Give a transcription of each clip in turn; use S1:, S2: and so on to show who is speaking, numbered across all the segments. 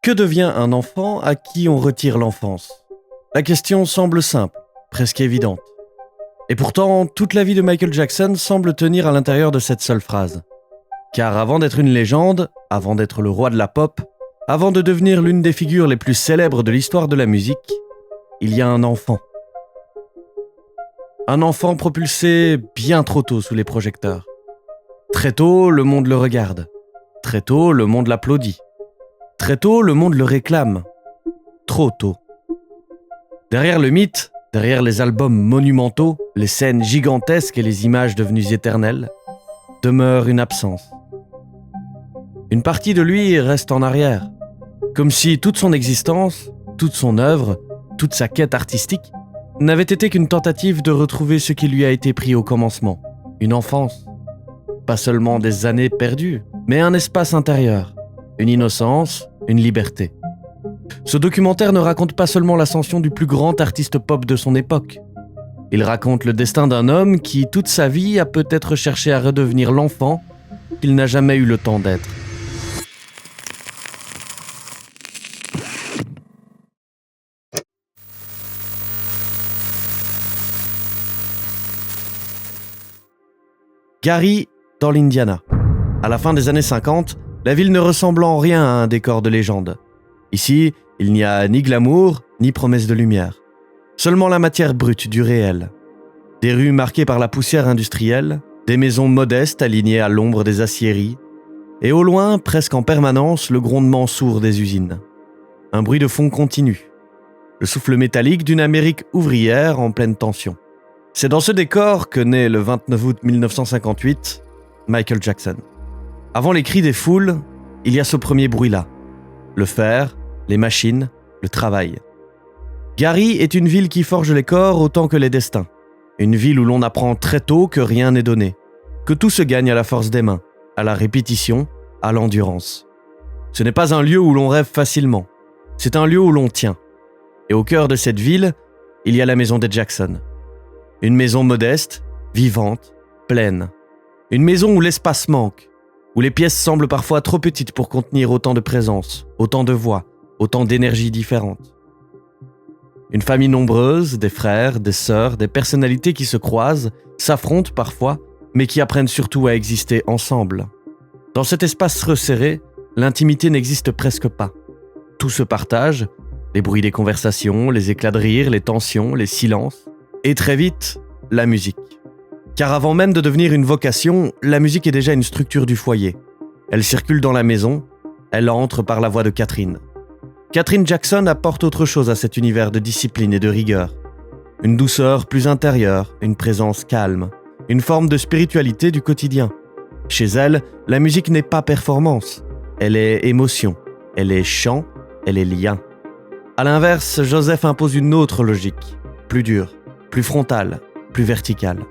S1: Que devient un enfant à qui on retire l'enfance ? La question semble simple, presque évidente. Et pourtant, toute la vie de Michael Jackson semble tenir à l'intérieur de cette seule phrase. Car avant d'être une légende, avant d'être le roi de la pop, avant de devenir l'une des figures les plus célèbres de l'histoire de la musique, il y a un enfant. Un enfant propulsé bien trop tôt sous les projecteurs. Très tôt, le monde le regarde. Très tôt, le monde l'applaudit. Très tôt, le monde le réclame. Trop tôt. Derrière le mythe, derrière les albums monumentaux, les scènes gigantesques et les images devenues éternelles, demeure une absence. Une partie de lui reste en arrière, comme si toute son existence, toute son œuvre, toute sa quête artistique n'avait été qu'une tentative de retrouver ce qui lui a été pris au commencement, une enfance. Pas seulement des années perdues, mais un espace intérieur, une innocence, une liberté. Ce documentaire ne raconte pas seulement l'ascension du plus grand artiste pop de son époque. Il raconte le destin d'un homme qui, toute sa vie, a peut-être cherché à redevenir l'enfant qu'il n'a jamais eu le temps d'être. Gary, dans l'Indiana. À la fin des années 50, la ville ne ressemble en rien à un décor de légende. Ici, il n'y a ni glamour, ni promesse de lumière. Seulement la matière brute du réel. Des rues marquées par la poussière industrielle, des maisons modestes alignées à l'ombre des aciéries, et au loin, presque en permanence, le grondement sourd des usines. Un bruit de fond continu. Le souffle métallique d'une Amérique ouvrière en pleine tension. C'est dans ce décor que naît le 29 août 1958, Michael Jackson. Avant les cris des foules, il y a ce premier bruit-là. Le fer, les machines, le travail. Gary est une ville qui forge les corps autant que les destins. Une ville où l'on apprend très tôt que rien n'est donné, que tout se gagne à la force des mains, à la répétition, à l'endurance. Ce n'est pas un lieu où l'on rêve facilement, c'est un lieu où l'on tient. Et au cœur de cette ville, il y a la maison des Jackson. Une maison modeste, vivante, pleine. Une maison où l'espace manque, où les pièces semblent parfois trop petites pour contenir autant de présence, autant de voix, autant d'énergies différentes. Une famille nombreuse, des frères, des sœurs, des personnalités qui se croisent, s'affrontent parfois, mais qui apprennent surtout à exister ensemble. Dans cet espace resserré, l'intimité n'existe presque pas. Tout se partage, les bruits des conversations, les éclats de rire, les tensions, les silences, et très vite, la musique. Car avant même de devenir une vocation, la musique est déjà une structure du foyer. Elle circule dans la maison, elle entre par la voix de Catherine. Catherine Jackson apporte autre chose à cet univers de discipline et de rigueur. Une douceur plus intérieure, une présence calme, une forme de spiritualité du quotidien. Chez elle, la musique n'est pas performance, elle est émotion, elle est chant, elle est lien. À l'inverse, Joseph impose une autre logique, plus dure, plus frontale, plus verticale.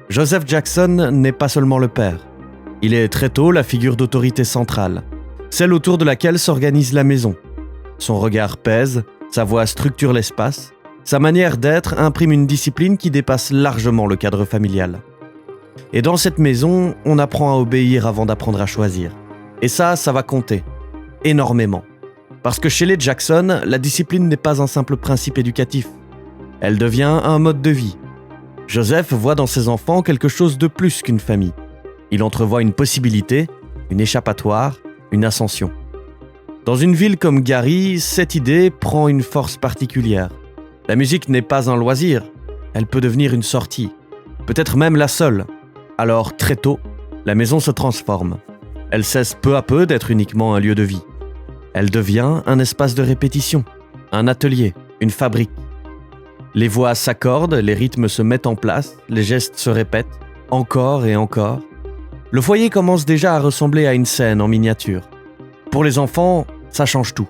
S1: Joseph Jackson n'est pas seulement le père. Il est très tôt la figure d'autorité centrale, celle autour de laquelle s'organise la maison. Son regard pèse, sa voix structure l'espace, sa manière d'être imprime une discipline qui dépasse largement le cadre familial. Et dans cette maison, on apprend à obéir avant d'apprendre à choisir. Et ça va compter, énormément. Parce que chez les Jackson, la discipline n'est pas un simple principe éducatif. Elle devient un mode de vie. Joseph voit dans ses enfants quelque chose de plus qu'une famille. Il entrevoit une possibilité, une échappatoire, une ascension. Dans une ville comme Gary, cette idée prend une force particulière. La musique n'est pas un loisir, elle peut devenir une sortie, peut-être même la seule. Alors, très tôt, la maison se transforme. Elle cesse peu à peu d'être uniquement un lieu de vie. Elle devient un espace de répétition, un atelier, une fabrique. Les voix s'accordent, les rythmes se mettent en place, les gestes se répètent, encore et encore. Le foyer commence déjà à ressembler à une scène en miniature. Pour les enfants, ça change tout.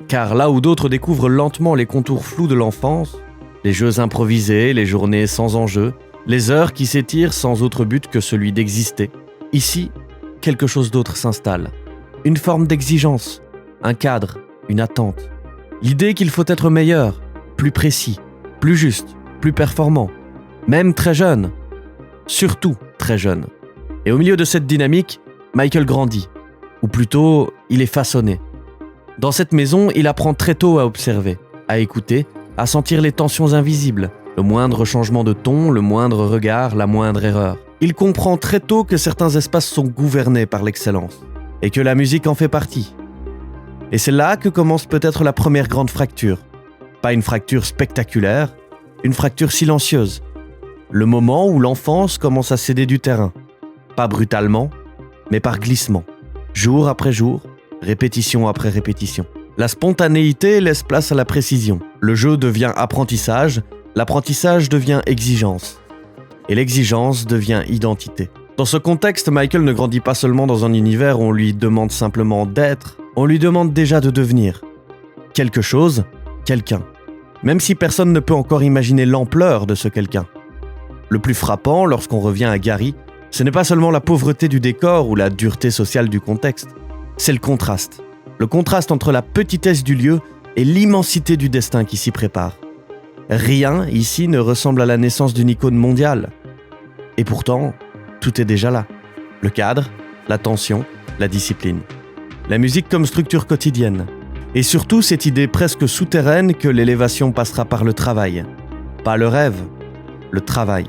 S1: Car là où d'autres découvrent lentement les contours flous de l'enfance, les jeux improvisés, les journées sans enjeu, les heures qui s'étirent sans autre but que celui d'exister, ici, quelque chose d'autre s'installe. Une forme d'exigence, un cadre, une attente. L'idée qu'il faut être meilleur, plus précis, plus juste, plus performant, même très jeune, surtout très jeune. Et au milieu de cette dynamique, Michael grandit, ou plutôt, il est façonné. Dans cette maison, il apprend très tôt à observer, à écouter, à sentir les tensions invisibles, le moindre changement de ton, le moindre regard, la moindre erreur. Il comprend très tôt que certains espaces sont gouvernés par l'excellence, et que la musique en fait partie. Et c'est là que commence peut-être la première grande fracture. Pas une fracture spectaculaire, une fracture silencieuse. Le moment où l'enfance commence à céder du terrain. Pas brutalement, mais par glissement. Jour après jour, répétition après répétition. La spontanéité laisse place à la précision. Le jeu devient apprentissage, l'apprentissage devient exigence. Et l'exigence devient identité. Dans ce contexte, Michael ne grandit pas seulement dans un univers où on lui demande simplement d'être, on lui demande déjà de devenir. Quelque chose, quelqu'un. Même si personne ne peut encore imaginer l'ampleur de ce quelqu'un. Le plus frappant, lorsqu'on revient à Gary, ce n'est pas seulement la pauvreté du décor ou la dureté sociale du contexte, c'est le contraste. Le contraste entre la petitesse du lieu et l'immensité du destin qui s'y prépare. Rien ici ne ressemble à la naissance d'une icône mondiale. Et pourtant, tout est déjà là. Le cadre, la tension, la discipline. La musique comme structure quotidienne. Et surtout cette idée presque souterraine que l'élévation passera par le travail. Pas le rêve, le travail.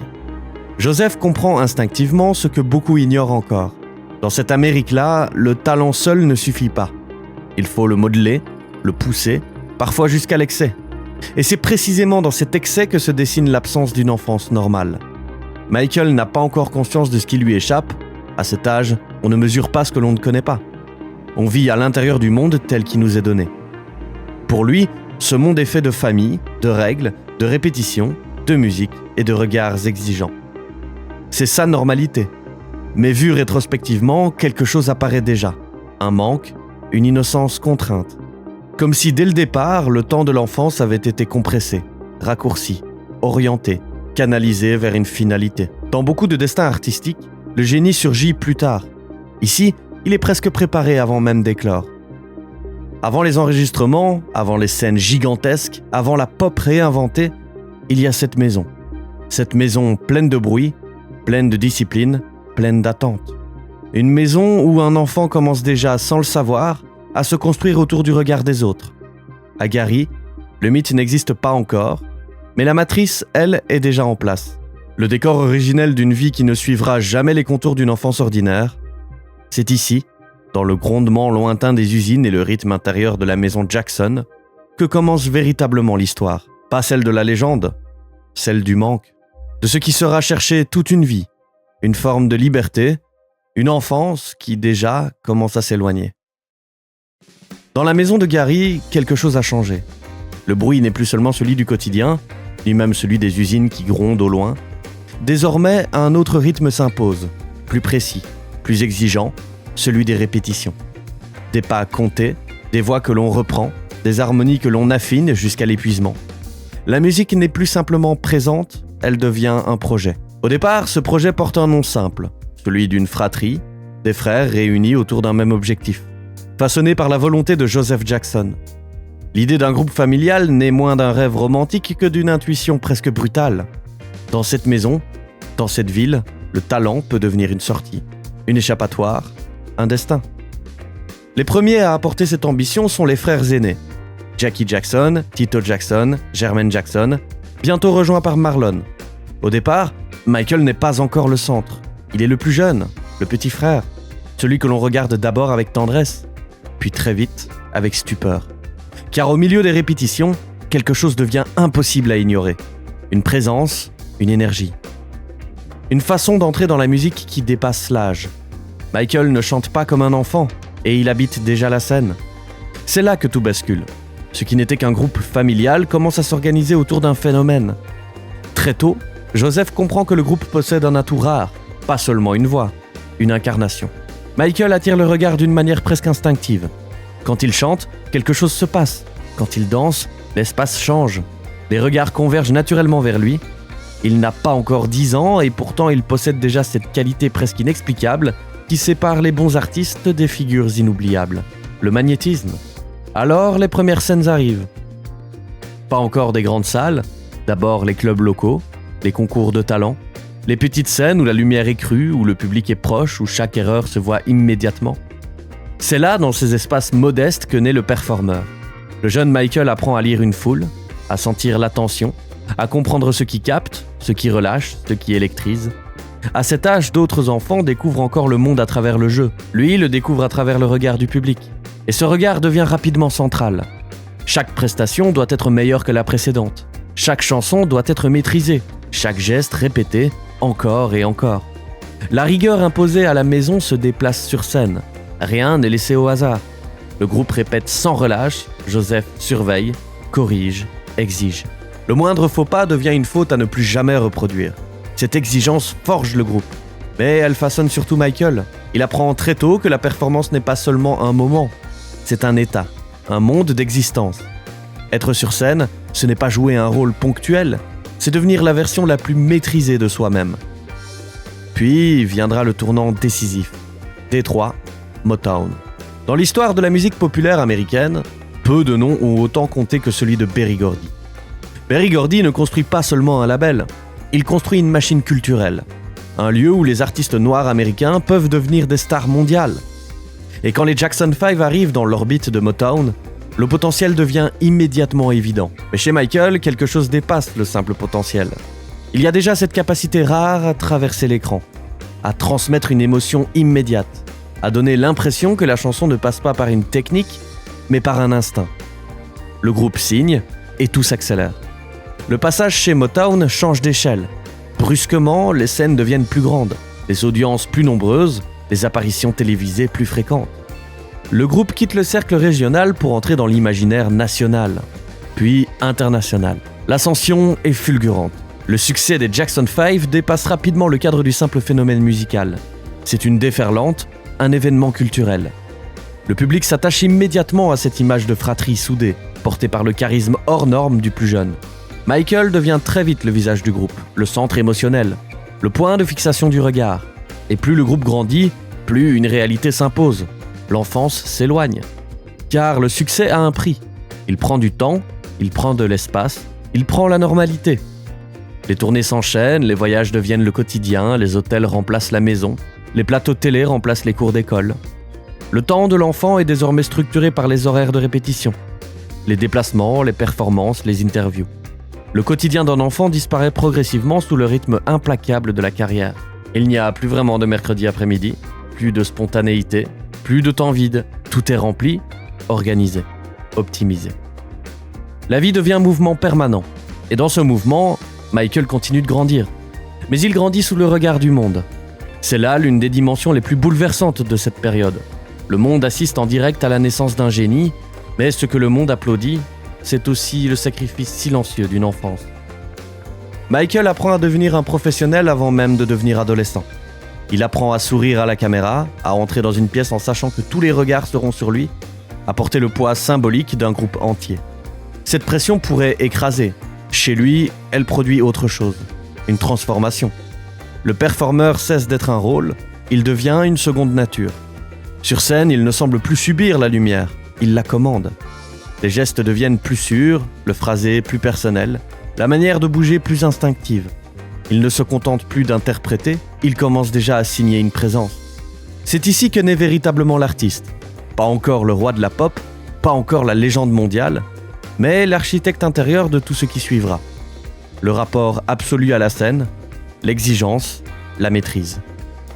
S1: Joseph comprend instinctivement ce que beaucoup ignorent encore. Dans cette Amérique-là, le talent seul ne suffit pas. Il faut le modeler, le pousser, parfois jusqu'à l'excès. Et c'est précisément dans cet excès que se dessine l'absence d'une enfance normale. Michael n'a pas encore conscience de ce qui lui échappe. À cet âge, on ne mesure pas ce que l'on ne connaît pas. On vit à l'intérieur du monde tel qu'il nous est donné. Pour lui, ce monde est fait de famille, de règles, de répétitions, de musique et de regards exigeants. C'est sa normalité. Mais vu rétrospectivement, quelque chose apparaît déjà. Un manque, une innocence contrainte. Comme si dès le départ, le temps de l'enfance avait été compressé, raccourci, orienté, canalisé vers une finalité. Dans beaucoup de destins artistiques, le génie surgit plus tard. Ici, il est presque préparé avant même d'éclore. Avant les enregistrements, avant les scènes gigantesques, avant la pop réinventée, il y a cette maison. Cette maison pleine de bruit, pleine de discipline, pleine d'attente. Une maison où un enfant commence déjà, sans le savoir, à se construire autour du regard des autres. À Gary, le mythe n'existe pas encore, mais la matrice, elle, est déjà en place. Le décor originel d'une vie qui ne suivra jamais les contours d'une enfance ordinaire, c'est ici, dans le grondement lointain des usines et le rythme intérieur de la maison Jackson, que commence véritablement l'histoire. Pas celle de la légende, celle du manque, de ce qui sera cherché toute une vie, une forme de liberté, une enfance qui déjà commence à s'éloigner. Dans la maison de Gary, quelque chose a changé. Le bruit n'est plus seulement celui du quotidien, ni même celui des usines qui grondent au loin. Désormais, un autre rythme s'impose, plus précis, plus exigeant, celui des répétitions. Des pas comptés, des voix que l'on reprend, des harmonies que l'on affine jusqu'à l'épuisement. La musique n'est plus simplement présente, elle devient un projet. Au départ, ce projet porte un nom simple, celui d'une fratrie, des frères réunis autour d'un même objectif, façonné par la volonté de Joseph Jackson. L'idée d'un groupe familial n'est moins d'un rêve romantique que d'une intuition presque brutale. Dans cette maison, dans cette ville, le talent peut devenir une sortie, une échappatoire, un destin. Les premiers à apporter cette ambition sont les frères aînés. Jackie Jackson, Tito Jackson, Jermaine Jackson, bientôt rejoints par Marlon. Au départ, Michael n'est pas encore le centre. Il est le plus jeune, le petit frère, celui que l'on regarde d'abord avec tendresse, puis très vite avec stupeur. Car au milieu des répétitions, quelque chose devient impossible à ignorer. Une présence, une énergie. Une façon d'entrer dans la musique qui dépasse l'âge. Michael ne chante pas comme un enfant, et il habite déjà la scène. C'est là que tout bascule. Ce qui n'était qu'un groupe familial commence à s'organiser autour d'un phénomène. Très tôt, Joseph comprend que le groupe possède un atout rare, pas seulement une voix, une incarnation. Michael attire le regard d'une manière presque instinctive. Quand il chante, quelque chose se passe. Quand il danse, l'espace change. Les regards convergent naturellement vers lui. Il n'a pas encore 10 ans et pourtant il possède déjà cette qualité presque inexplicable qui sépare les bons artistes des figures inoubliables. Le magnétisme. Alors les premières scènes arrivent. Pas encore des grandes salles, d'abord les clubs locaux, les concours de talent, les petites scènes où la lumière est crue, où le public est proche, où chaque erreur se voit immédiatement. C'est là, dans ces espaces modestes, que naît le performeur. Le jeune Michael apprend à lire une foule, à sentir l'attention, à comprendre ce qui capte, ce qui relâche, ce qui électrise. À cet âge, d'autres enfants découvrent encore le monde à travers le jeu. Lui le découvre à travers le regard du public. Et ce regard devient rapidement central. Chaque prestation doit être meilleure que la précédente. Chaque chanson doit être maîtrisée. Chaque geste répété, encore et encore. La rigueur imposée à la maison se déplace sur scène. Rien n'est laissé au hasard. Le groupe répète sans relâche, Joseph surveille, corrige, exige. Le moindre faux pas devient une faute à ne plus jamais reproduire. Cette exigence forge le groupe. Mais elle façonne surtout Michael. Il apprend très tôt que la performance n'est pas seulement un moment. C'est un état, un monde d'existence. Être sur scène, ce n'est pas jouer un rôle ponctuel, c'est devenir la version la plus maîtrisée de soi-même. Puis viendra le tournant décisif. Détroit, Motown. Dans l'histoire de la musique populaire américaine, peu de noms ont autant compté que celui de Berry Gordy. Berry Gordy ne construit pas seulement un label, il construit une machine culturelle. Un lieu où les artistes noirs américains peuvent devenir des stars mondiales. Et quand les Jackson 5 arrivent dans l'orbite de Motown, le potentiel devient immédiatement évident. Mais chez Michael, quelque chose dépasse le simple potentiel. Il y a déjà cette capacité rare à traverser l'écran, à transmettre une émotion immédiate, à donner l'impression que la chanson ne passe pas par une technique, mais par un instinct. Le groupe signe et tout s'accélère. Le passage chez Motown change d'échelle. Brusquement, les scènes deviennent plus grandes, les audiences plus nombreuses, les apparitions télévisées plus fréquentes. Le groupe quitte le cercle régional pour entrer dans l'imaginaire national, puis international. L'ascension est fulgurante. Le succès des Jackson 5 dépasse rapidement le cadre du simple phénomène musical. C'est une déferlante, un événement culturel. Le public s'attache immédiatement à cette image de fratrie soudée, portée par le charisme hors norme du plus jeune. Michael devient très vite le visage du groupe, le centre émotionnel, le point de fixation du regard. Et plus le groupe grandit, plus une réalité s'impose. L'enfance s'éloigne. Car le succès a un prix. Il prend du temps, il prend de l'espace, il prend la normalité. Les tournées s'enchaînent, les voyages deviennent le quotidien, les hôtels remplacent la maison, les plateaux de télé remplacent les cours d'école. Le temps de l'enfant est désormais structuré par les horaires de répétition, les déplacements, les performances, les interviews. Le quotidien d'un enfant disparaît progressivement sous le rythme implacable de la carrière. Il n'y a plus vraiment de mercredi après-midi, plus de spontanéité, plus de temps vide. Tout est rempli, organisé, optimisé. La vie devient mouvement permanent. Et dans ce mouvement, Michael continue de grandir. Mais il grandit sous le regard du monde. C'est là l'une des dimensions les plus bouleversantes de cette période. Le monde assiste en direct à la naissance d'un génie, mais ce que le monde applaudit, c'est aussi le sacrifice silencieux d'une enfance. Michael apprend à devenir un professionnel avant même de devenir adolescent. Il apprend à sourire à la caméra, à entrer dans une pièce en sachant que tous les regards seront sur lui, à porter le poids symbolique d'un groupe entier. Cette pression pourrait écraser. Chez lui, elle produit autre chose, une transformation. Le performeur cesse d'être un rôle, il devient une seconde nature. Sur scène, il ne semble plus subir la lumière, il la commande. Les gestes deviennent plus sûrs, le phrasé plus personnel, la manière de bouger plus instinctive. Il ne se contente plus d'interpréter, il commence déjà à signer une présence. C'est ici que naît véritablement l'artiste. Pas encore le roi de la pop, pas encore la légende mondiale, mais l'architecte intérieur de tout ce qui suivra. Le rapport absolu à la scène, l'exigence, la maîtrise.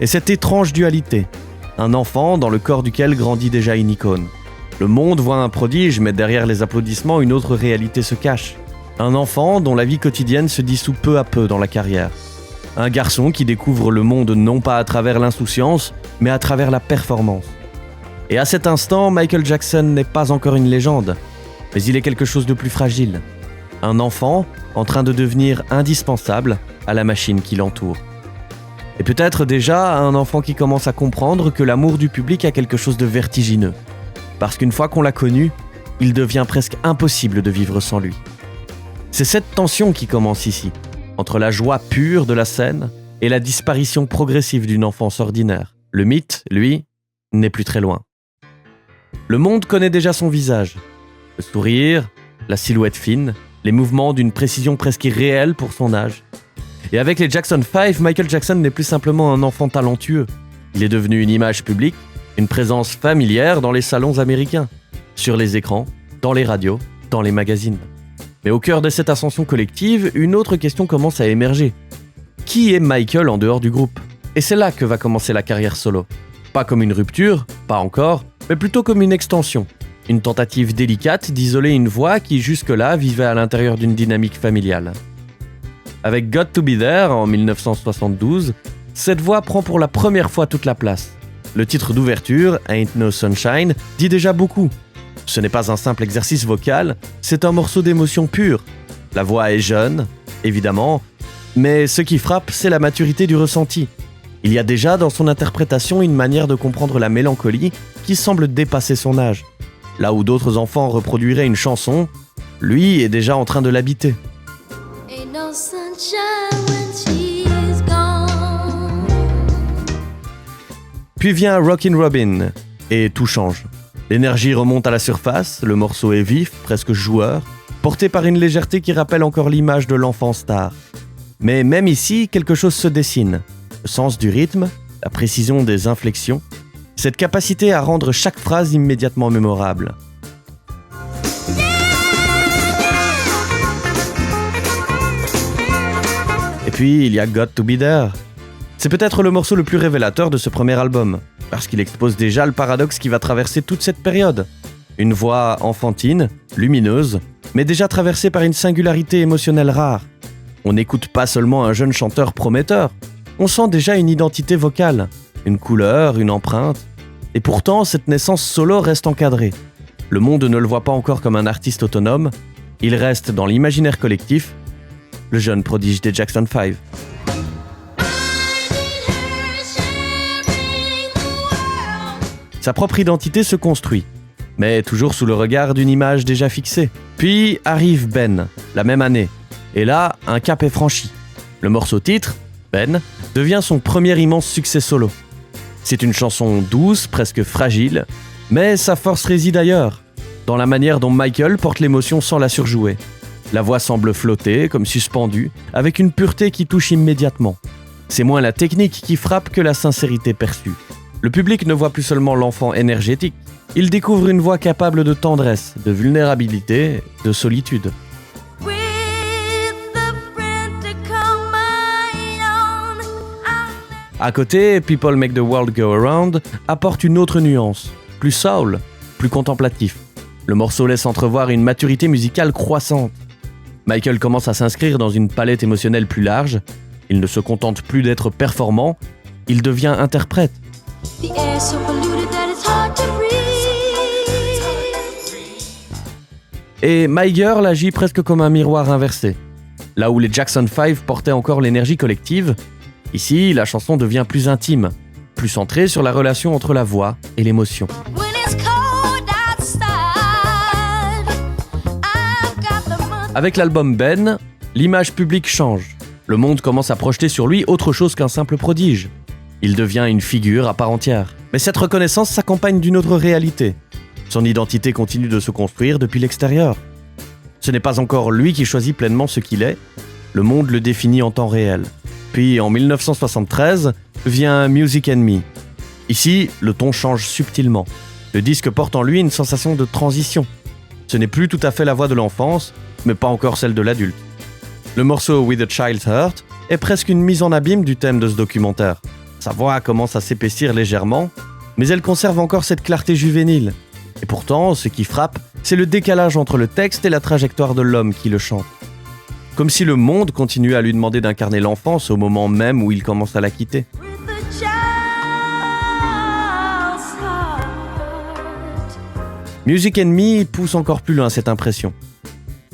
S1: Et cette étrange dualité, un enfant dans le corps duquel grandit déjà une icône. Le monde voit un prodige, mais derrière les applaudissements, une autre réalité se cache. Un enfant dont la vie quotidienne se dissout peu à peu dans la carrière. Un garçon qui découvre le monde non pas à travers l'insouciance, mais à travers la performance. Et à cet instant, Michael Jackson n'est pas encore une légende, mais il est quelque chose de plus fragile. Un enfant en train de devenir indispensable à la machine qui l'entoure. Et peut-être déjà un enfant qui commence à comprendre que l'amour du public a quelque chose de vertigineux. Parce qu'une fois qu'on l'a connu, il devient presque impossible de vivre sans lui. C'est cette tension qui commence ici, entre la joie pure de la scène et la disparition progressive d'une enfance ordinaire. Le mythe, lui, n'est plus très loin. Le monde connaît déjà son visage. Le sourire, la silhouette fine, les mouvements d'une précision presque irréelle pour son âge. Et avec les Jackson 5, Michael Jackson n'est plus simplement un enfant talentueux. Il est devenu une image publique, Une présence familière dans les salons américains, sur les écrans, dans les radios, dans les magazines. Mais au cœur de cette ascension collective, une autre question commence à émerger. Qui est Michael en dehors du groupe ? Et c'est là que va commencer la carrière solo. Pas comme une rupture, pas encore, mais plutôt comme une extension. Une tentative délicate d'isoler une voix qui jusque-là vivait à l'intérieur d'une dynamique familiale. Avec Got to Be There en 1972, cette voix prend pour la première fois toute la place. Le titre d'ouverture, Ain't No Sunshine, dit déjà beaucoup. Ce n'est pas un simple exercice vocal, c'est un morceau d'émotion pure. La voix est jeune, évidemment, mais ce qui frappe, c'est la maturité du ressenti. Il y a déjà dans son interprétation une manière de comprendre la mélancolie qui semble dépasser son âge. Là où d'autres enfants reproduiraient une chanson, lui est déjà en train de l'habiter. Ain't no sunshine when she's gone. Puis vient Rockin' Robin, et tout change. L'énergie remonte à la surface, le morceau est vif, presque joueur, porté par une légèreté qui rappelle encore l'image de l'enfant star. Mais même ici, quelque chose se dessine. Le sens du rythme, la précision des inflexions, cette capacité à rendre chaque phrase immédiatement mémorable. Et puis, il y a Got to Be There. C'est peut-être le morceau le plus révélateur de ce premier album, parce qu'il expose déjà le paradoxe qui va traverser toute cette période. Une voix enfantine, lumineuse, mais déjà traversée par une singularité émotionnelle rare. On n'écoute pas seulement un jeune chanteur prometteur, on sent déjà une identité vocale, une couleur, une empreinte. Et pourtant, cette naissance solo reste encadrée. Le monde ne le voit pas encore comme un artiste autonome, il reste dans l'imaginaire collectif, le jeune prodige des Jackson 5. Sa propre identité se construit, mais toujours sous le regard d'une image déjà fixée. Puis arrive Ben, la même année. Et là, un cap est franchi. Le morceau titre, Ben, devient son premier immense succès solo. C'est une chanson douce, presque fragile, mais sa force réside ailleurs, dans la manière dont Michael porte l'émotion sans la surjouer. La voix semble flotter, comme suspendue, avec une pureté qui touche immédiatement. C'est moins la technique qui frappe que la sincérité perçue. Le public ne voit plus seulement l'enfant énergétique, il découvre une voix capable de tendresse, de vulnérabilité, de solitude. À côté, People Make the World Go Around apporte une autre nuance, plus soul, plus contemplatif. Le morceau laisse entrevoir une maturité musicale croissante. Michael commence à s'inscrire dans une palette émotionnelle plus large. Il ne se contente plus d'être performant, il devient interprète. Et My Girl agit presque comme un miroir inversé. Là où les Jackson 5 portaient encore l'énergie collective, ici, la chanson devient plus intime, plus centrée sur la relation entre la voix et l'émotion. Avec l'album Ben, l'image publique change. Le monde commence à projeter sur lui autre chose qu'un simple prodige. Il devient une figure à part entière. Mais cette reconnaissance s'accompagne d'une autre réalité. Son identité continue de se construire depuis l'extérieur. Ce n'est pas encore lui qui choisit pleinement ce qu'il est, le monde le définit en temps réel. Puis en 1973, vient Music and Me. Ici, le ton change subtilement. Le disque porte en lui une sensation de transition. Ce n'est plus tout à fait la voix de l'enfance, mais pas encore celle de l'adulte. Le morceau With a Child's Heart est presque une mise en abîme du thème de ce documentaire. Sa voix commence à s'épaissir légèrement, mais elle conserve encore cette clarté juvénile. Et pourtant, ce qui frappe, c'est le décalage entre le texte et la trajectoire de l'homme qui le chante. Comme si le monde continuait à lui demander d'incarner l'enfance au moment même où il commence à la quitter. Music and Me pousse encore plus loin cette impression.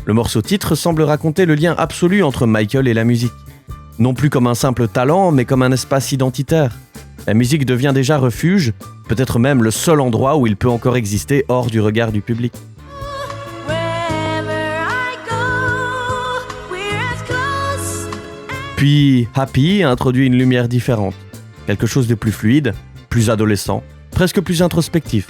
S1: Le morceau titre semble raconter le lien absolu entre Michael et la musique. Non plus comme un simple talent, mais comme un espace identitaire. La musique devient déjà refuge, peut-être même le seul endroit où il peut encore exister hors du regard du public. Puis Happy introduit une lumière différente, quelque chose de plus fluide, plus adolescent, presque plus introspectif.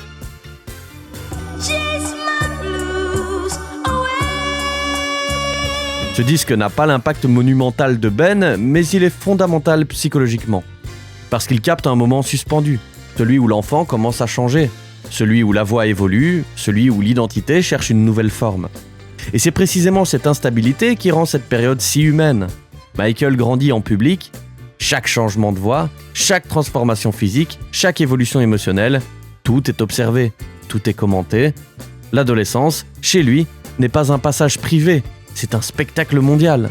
S1: Ce disque n'a pas l'impact monumental de Ben, mais il est fondamental psychologiquement. Parce qu'il capte un moment suspendu, celui où l'enfant commence à changer, celui où la voix évolue, celui où l'identité cherche une nouvelle forme. Et c'est précisément cette instabilité qui rend cette période si humaine. Michael grandit en public, chaque changement de voix, chaque transformation physique, chaque évolution émotionnelle, tout est observé, tout est commenté. L'adolescence, chez lui, n'est pas un passage privé, c'est un spectacle mondial.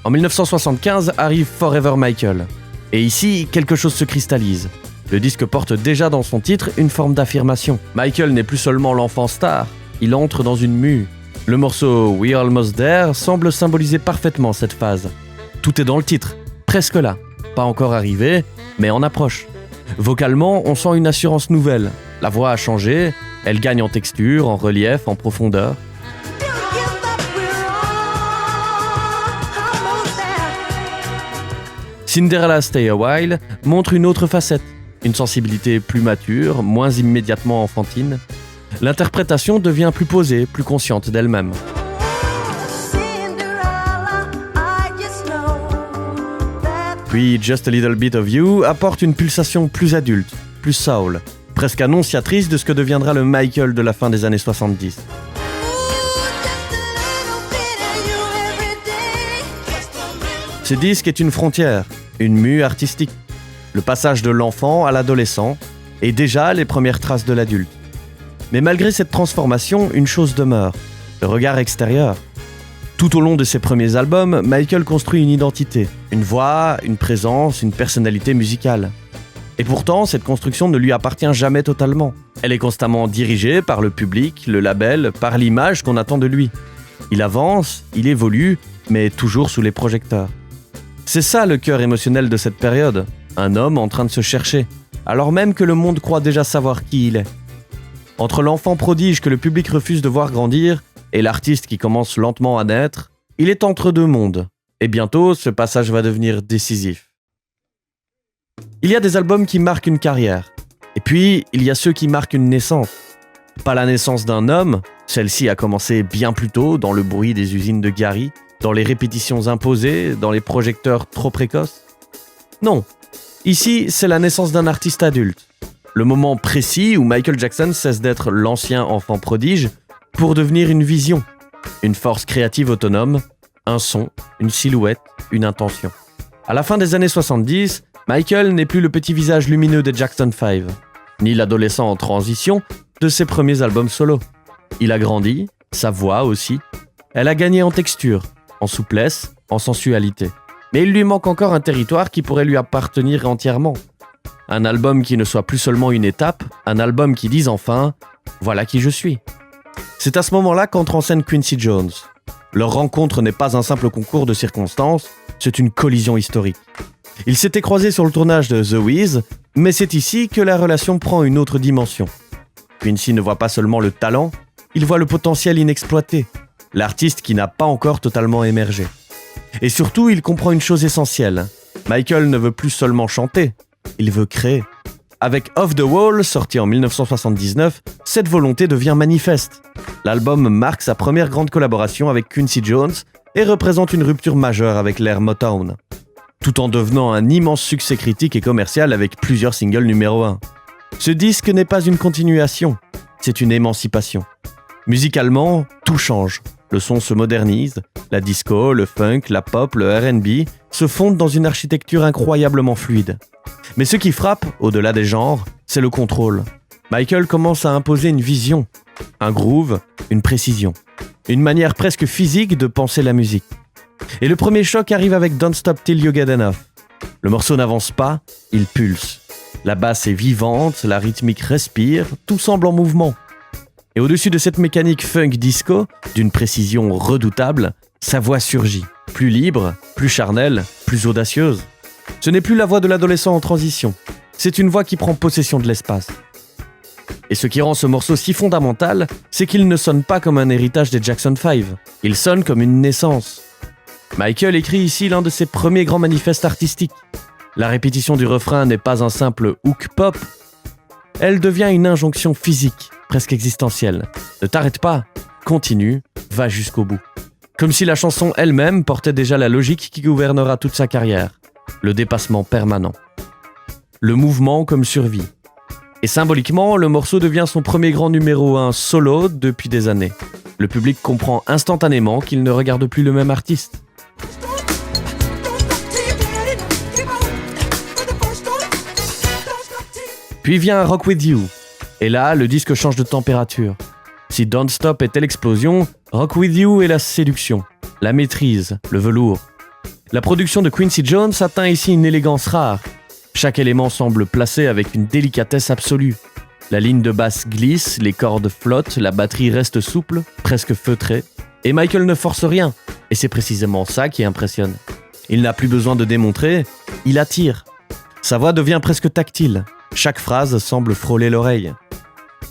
S1: En 1975 arrive Forever Michael. Et ici, quelque chose se cristallise. Le disque porte déjà dans son titre une forme d'affirmation. Michael n'est plus seulement l'enfant star, il entre dans une mue. Le morceau We're Almost There semble symboliser parfaitement cette phase. Tout est dans le titre, presque là. Pas encore arrivé, mais en approche. Vocalement, on sent une assurance nouvelle. La voix a changé, elle gagne en texture, en relief, en profondeur. Cinderella Stay a While montre une autre facette, une sensibilité plus mature, moins immédiatement enfantine. L'interprétation devient plus posée, plus consciente d'elle-même. Puis Just a Little Bit of You apporte une pulsation plus adulte, plus soul, presque annonciatrice de ce que deviendra le Michael de la fin des années 70. Ce disque est une frontière, une mue artistique, le passage de l'enfant à l'adolescent et déjà les premières traces de l'adulte. Mais malgré cette transformation, une chose demeure, le regard extérieur. Tout au long de ses premiers albums, Michael construit une identité, une voix, une présence, une personnalité musicale. Et pourtant, cette construction ne lui appartient jamais totalement. Elle est constamment dirigée par le public, le label, par l'image qu'on attend de lui. Il avance, il évolue, mais toujours sous les projecteurs. C'est ça le cœur émotionnel de cette période, un homme en train de se chercher, alors même que le monde croit déjà savoir qui il est. Entre l'enfant prodige que le public refuse de voir grandir et l'artiste qui commence lentement à naître, il est entre deux mondes. Et bientôt, ce passage va devenir décisif. Il y a des albums qui marquent une carrière. Et puis, il y a ceux qui marquent une naissance. Pas la naissance d'un homme, celle-ci a commencé bien plus tôt, dans le bruit des usines de Gary, dans les répétitions imposées, dans les projecteurs trop précoces. Non, ici, c'est la naissance d'un artiste adulte. Le moment précis où Michael Jackson cesse d'être l'ancien enfant prodige pour devenir une vision, une force créative autonome, un son, une silhouette, une intention. À la fin des années 70, Michael n'est plus le petit visage lumineux des Jackson 5, ni l'adolescent en transition de ses premiers albums solo. Il a grandi, sa voix aussi. Elle a gagné en texture, en souplesse, en sensualité. Mais il lui manque encore un territoire qui pourrait lui appartenir entièrement. Un album qui ne soit plus seulement une étape, un album qui dise enfin « Voilà qui je suis ». C'est à ce moment-là qu'entre en scène Quincy Jones. Leur rencontre n'est pas un simple concours de circonstances, c'est une collision historique. Ils s'étaient croisés sur le tournage de The Wiz, mais c'est ici que la relation prend une autre dimension. Quincy ne voit pas seulement le talent, il voit le potentiel inexploité, l'artiste qui n'a pas encore totalement émergé. Et surtout, il comprend une chose essentielle. Michael ne veut plus seulement chanter, il veut créer. Avec Off the Wall, sorti en 1979, cette volonté devient manifeste. L'album marque sa première grande collaboration avec Quincy Jones et représente une rupture majeure avec l'ère Motown, tout en devenant un immense succès critique et commercial avec plusieurs singles numéro 1. Ce disque n'est pas une continuation, c'est une émancipation. Musicalement, tout change. Le son se modernise, la disco, le funk, la pop, le R&B se fondent dans une architecture incroyablement fluide. Mais ce qui frappe, au-delà des genres, c'est le contrôle. Michael commence à imposer une vision, un groove, une précision, une manière presque physique de penser la musique. Et le premier choc arrive avec Don't Stop Till You Get Enough. Le morceau n'avance pas, il pulse. La basse est vivante, la rythmique respire, tout semble en mouvement. Et au-dessus de cette mécanique funk disco, d'une précision redoutable, sa voix surgit, plus libre, plus charnelle, plus audacieuse. Ce n'est plus la voix de l'adolescent en transition, c'est une voix qui prend possession de l'espace. Et ce qui rend ce morceau si fondamental, c'est qu'il ne sonne pas comme un héritage des Jackson 5, il sonne comme une naissance. Michael écrit ici l'un de ses premiers grands manifestes artistiques. La répétition du refrain n'est pas un simple hook pop, elle devient une injonction physique, presque existentielle. Ne t'arrête pas, continue, va jusqu'au bout. Comme si la chanson elle-même portait déjà la logique qui gouvernera toute sa carrière, le dépassement permanent. Le mouvement comme survie. Et symboliquement, le morceau devient son premier grand numéro 1 solo depuis des années. Le public comprend instantanément qu'il ne regarde plus le même artiste. Puis vient Rock With You. Et là, le disque change de température. Si Don't Stop était l'explosion, Rock With You est la séduction, la maîtrise, le velours. La production de Quincy Jones atteint ici une élégance rare. Chaque élément semble placé avec une délicatesse absolue. La ligne de basse glisse, les cordes flottent, la batterie reste souple, presque feutrée. Et Michael ne force rien. Et c'est précisément ça qui impressionne. Il n'a plus besoin de démontrer, il attire. Sa voix devient presque tactile. Chaque phrase semble frôler l'oreille.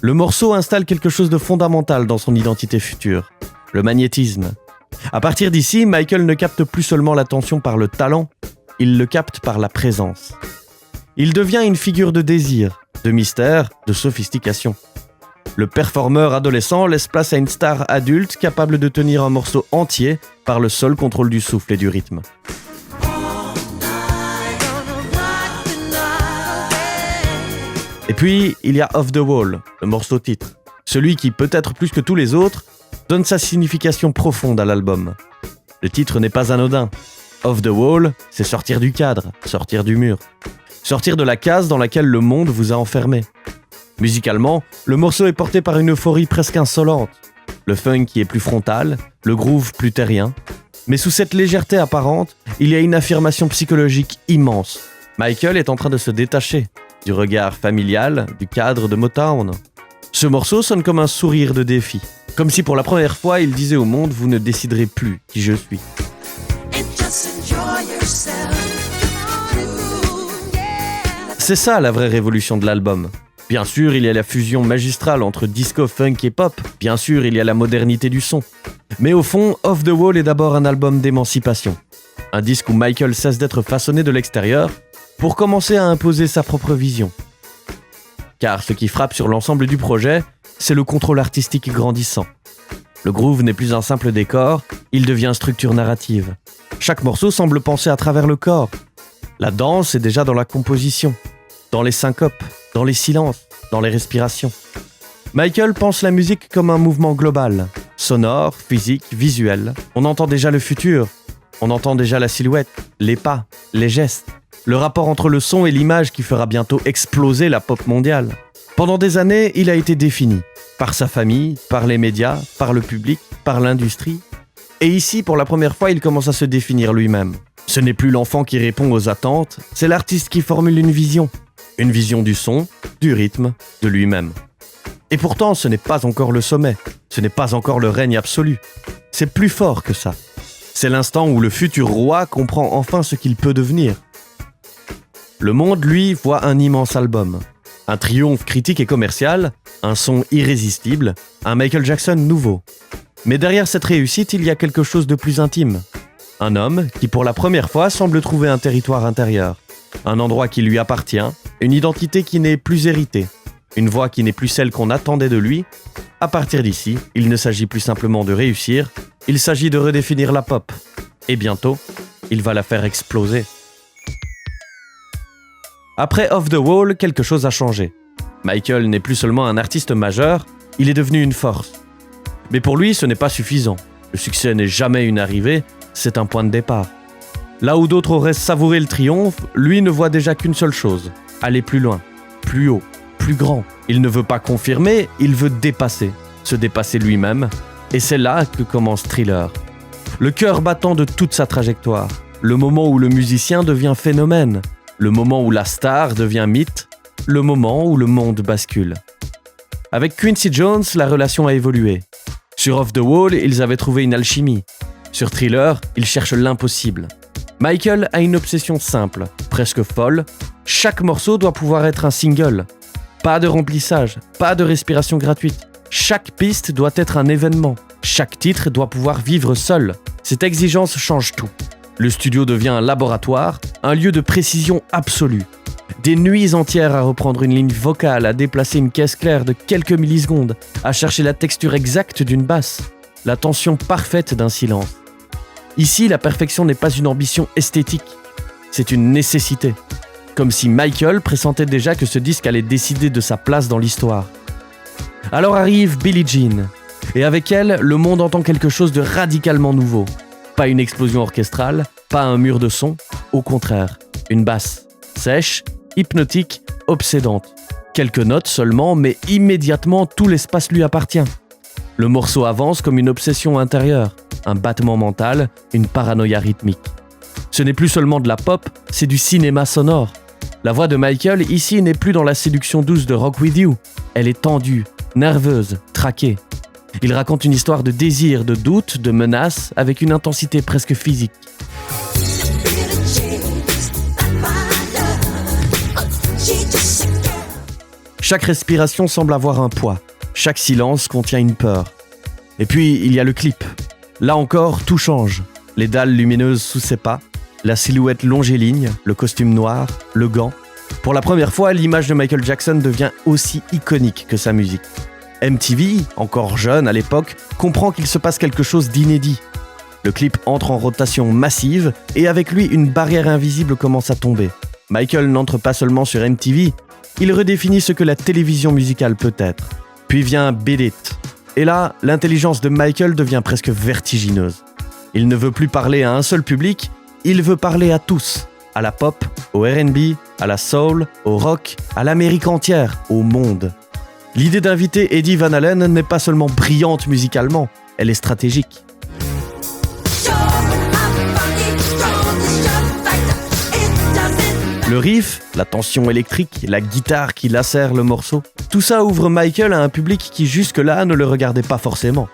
S1: Le morceau installe quelque chose de fondamental dans son identité future, le magnétisme. À partir d'ici, Michael ne capte plus seulement l'attention par le talent, il le capte par la présence. Il devient une figure de désir, de mystère, de sophistication. Le performeur adolescent laisse place à une star adulte capable de tenir un morceau entier par le seul contrôle du souffle et du rythme. Et puis, il y a Off the Wall, le morceau titre. Celui qui, peut-être plus que tous les autres, donne sa signification profonde à l'album. Le titre n'est pas anodin. Off the Wall, c'est sortir du cadre, sortir du mur. Sortir de la case dans laquelle le monde vous a enfermé. Musicalement, le morceau est porté par une euphorie presque insolente. Le funk qui est plus frontal, le groove plus terrien. Mais sous cette légèreté apparente, il y a une affirmation psychologique immense. Michael est en train de se détacher du regard familial, du cadre de Motown. Ce morceau sonne comme un sourire de défi. Comme si pour la première fois, il disait au monde « Vous ne déciderez plus qui je suis ». C'est ça la vraie révolution de l'album. Bien sûr, il y a la fusion magistrale entre disco, funk et pop. Bien sûr, il y a la modernité du son. Mais au fond, Off the Wall est d'abord un album d'émancipation. Un disque où Michael cesse d'être façonné de l'extérieur pour commencer à imposer sa propre vision. Car ce qui frappe sur l'ensemble du projet, c'est le contrôle artistique grandissant. Le groove n'est plus un simple décor, il devient structure narrative. Chaque morceau semble penser à travers le corps. La danse est déjà dans la composition, dans les syncopes, dans les silences, dans les respirations. Michael pense la musique comme un mouvement global, sonore, physique, visuel. On entend déjà le futur, on entend déjà la silhouette, les pas, les gestes. Le rapport entre le son et l'image qui fera bientôt exploser la pop mondiale. Pendant des années, il a été défini. Par sa famille, par les médias, par le public, par l'industrie. Et ici, pour la première fois, il commence à se définir lui-même. Ce n'est plus l'enfant qui répond aux attentes, c'est l'artiste qui formule une vision. Une vision du son, du rythme, de lui-même. Et pourtant, ce n'est pas encore le sommet. Ce n'est pas encore le règne absolu. C'est plus fort que ça. C'est l'instant où le futur roi comprend enfin ce qu'il peut devenir. Le monde, lui, voit un immense album. Un triomphe critique et commercial, un son irrésistible, un Michael Jackson nouveau. Mais derrière cette réussite, il y a quelque chose de plus intime. Un homme qui, pour la première fois, semble trouver un territoire intérieur. Un endroit qui lui appartient, une identité qui n'est plus héritée, une voix qui n'est plus celle qu'on attendait de lui. À partir d'ici, il ne s'agit plus simplement de réussir, il s'agit de redéfinir la pop. Et bientôt, il va la faire exploser. Après Off the Wall, quelque chose a changé. Michael n'est plus seulement un artiste majeur, il est devenu une force. Mais pour lui, ce n'est pas suffisant. Le succès n'est jamais une arrivée, c'est un point de départ. Là où d'autres auraient savouré le triomphe, lui ne voit déjà qu'une seule chose, aller plus loin, plus haut, plus grand. Il ne veut pas confirmer, il veut dépasser, se dépasser lui-même. Et c'est là que commence Thriller. Le cœur battant de toute sa trajectoire, le moment où le musicien devient phénomène, le moment où la star devient mythe, le moment où le monde bascule. Avec Quincy Jones, la relation a évolué. Sur Off the Wall, ils avaient trouvé une alchimie. Sur Thriller, ils cherchent l'impossible. Michael a une obsession simple, presque folle. Chaque morceau doit pouvoir être un single. Pas de remplissage, pas de respiration gratuite. Chaque piste doit être un événement. Chaque titre doit pouvoir vivre seul. Cette exigence change tout. Le studio devient un laboratoire, un lieu de précision absolue. Des nuits entières à reprendre une ligne vocale, à déplacer une caisse claire de quelques millisecondes, à chercher la texture exacte d'une basse, la tension parfaite d'un silence. Ici, la perfection n'est pas une ambition esthétique, c'est une nécessité. comme si Michael pressentait déjà que ce disque allait décider de sa place dans l'histoire. Alors arrive Billie Jean, et avec elle, le monde entend quelque chose de radicalement nouveau. Pas une explosion orchestrale, pas un mur de son, au contraire, une basse, sèche, hypnotique, obsédante. Quelques notes seulement, mais immédiatement tout l'espace lui appartient. Le morceau avance comme une obsession intérieure, un battement mental, une paranoïa rythmique. Ce n'est plus seulement de la pop, c'est du cinéma sonore. La voix de Michael ici n'est plus dans la séduction douce de Rock With You. Elle est tendue, nerveuse, traquée. Il raconte une histoire de désir, de doute, de menace, avec une intensité presque physique. Chaque respiration semble avoir un poids. Chaque silence contient une peur. Et puis, il y a le clip. Là encore, tout change. Les dalles lumineuses sous ses pas, la silhouette longiligne, le costume noir, le gant. Pour la première fois, l'image de Michael Jackson devient aussi iconique que sa musique. MTV, encore jeune à l'époque, comprend qu'il se passe quelque chose d'inédit. Le clip entre en rotation massive et avec lui, une barrière invisible commence à tomber. Michael n'entre pas seulement sur MTV, il redéfinit ce que la télévision musicale peut être. Puis vient Beat It. Et là, l'intelligence de Michael devient presque vertigineuse. Il ne veut plus parler à un seul public, il veut parler à tous. À la pop, au R&B, à la soul, au rock, à l'Amérique entière, au monde. L'idée d'inviter Eddie Van Halen n'est pas seulement brillante musicalement, elle est stratégique. Le riff, la tension électrique, la guitare qui lacère le morceau, tout ça ouvre Michael à un public qui jusque-là ne le regardait pas forcément.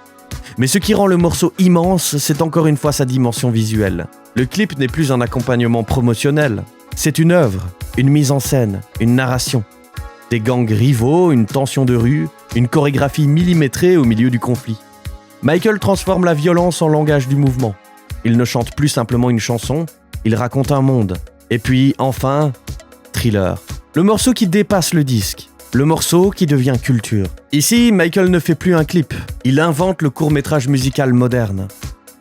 S1: Mais ce qui rend le morceau immense, c'est encore une fois sa dimension visuelle. Le clip n'est plus un accompagnement promotionnel, c'est une œuvre, une mise en scène, une narration. Des gangs rivaux, une tension de rue, une chorégraphie millimétrée au milieu du conflit. Michael transforme la violence en langage du mouvement. Il ne chante plus simplement une chanson, il raconte un monde. Et puis, enfin, Thriller. Le morceau qui dépasse le disque. Le morceau qui devient culture. Ici, Michael ne fait plus un clip. Il invente le court-métrage musical moderne.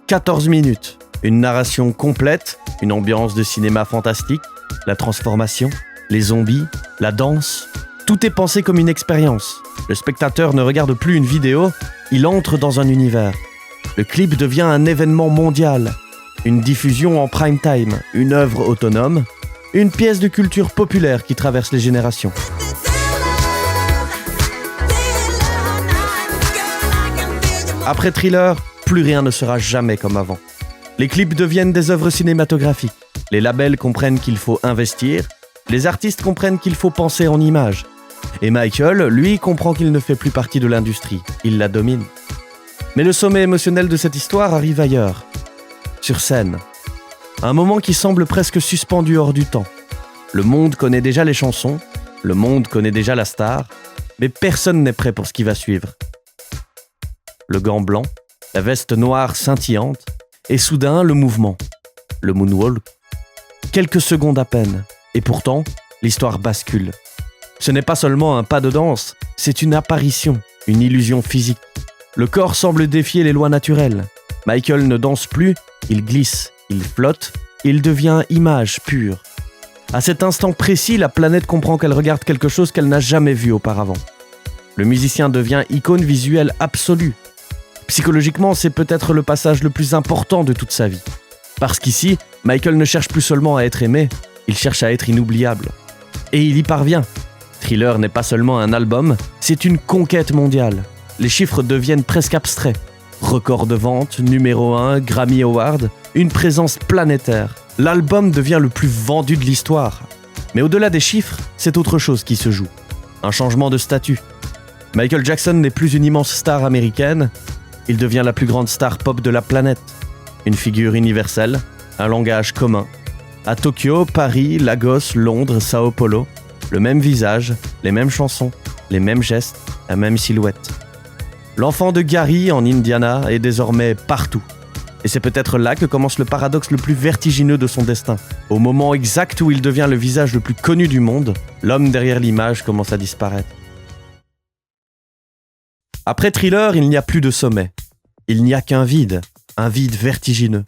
S1: 14 minutes. Une narration complète, une ambiance de cinéma fantastique, la transformation, les zombies, la danse. Tout est pensé comme une expérience. Le spectateur ne regarde plus une vidéo, il entre dans un univers. Le clip devient un événement mondial. Une diffusion en prime time, une œuvre autonome, une pièce de culture populaire qui traverse les générations. Après Thriller, plus rien ne sera jamais comme avant. Les clips deviennent des œuvres cinématographiques. Les labels comprennent qu'il faut investir, les artistes comprennent qu'il faut penser en images. Et Michael, lui, comprend qu'il ne fait plus partie de l'industrie, il la domine. Mais le sommet émotionnel de cette histoire arrive ailleurs. Sur scène. Un moment qui semble presque suspendu hors du temps. Le monde connaît déjà les chansons, le monde connaît déjà la star, mais personne n'est prêt pour ce qui va suivre. Le gant blanc, la veste noire scintillante, et soudain le mouvement, le moonwalk. Quelques secondes à peine, et pourtant, l'histoire bascule. Ce n'est pas seulement un pas de danse, c'est une apparition, une illusion physique. Le corps semble défier les lois naturelles. Michael ne danse plus, il glisse, il flotte, il devient image pure. À cet instant précis, la planète comprend qu'elle regarde quelque chose qu'elle n'a jamais vu auparavant. Le musicien devient icône visuelle absolue. Psychologiquement, c'est peut-être le passage le plus important de toute sa vie. Parce qu'ici, Michael ne cherche plus seulement à être aimé, il cherche à être inoubliable. Et il y parvient. Thriller n'est pas seulement un album, c'est une conquête mondiale. Les chiffres deviennent presque abstraits. Record de vente, numéro 1, Grammy Award, une présence planétaire. L'album devient le plus vendu de l'histoire. Mais au-delà des chiffres, c'est autre chose qui se joue. Un changement de statut. Michael Jackson n'est plus une immense star américaine, il devient la plus grande star pop de la planète. Une figure universelle, un langage commun. À Tokyo, Paris, Lagos, Londres, Sao Paulo, le même visage, les mêmes chansons, les mêmes gestes, la même silhouette. L'enfant de Gary en Indiana est désormais partout. Et c'est peut-être là que commence le paradoxe le plus vertigineux de son destin. Au moment exact où il devient le visage le plus connu du monde, l'homme derrière l'image commence à disparaître. Après Thriller, il n'y a plus de sommet. Il n'y a qu'un vide vertigineux.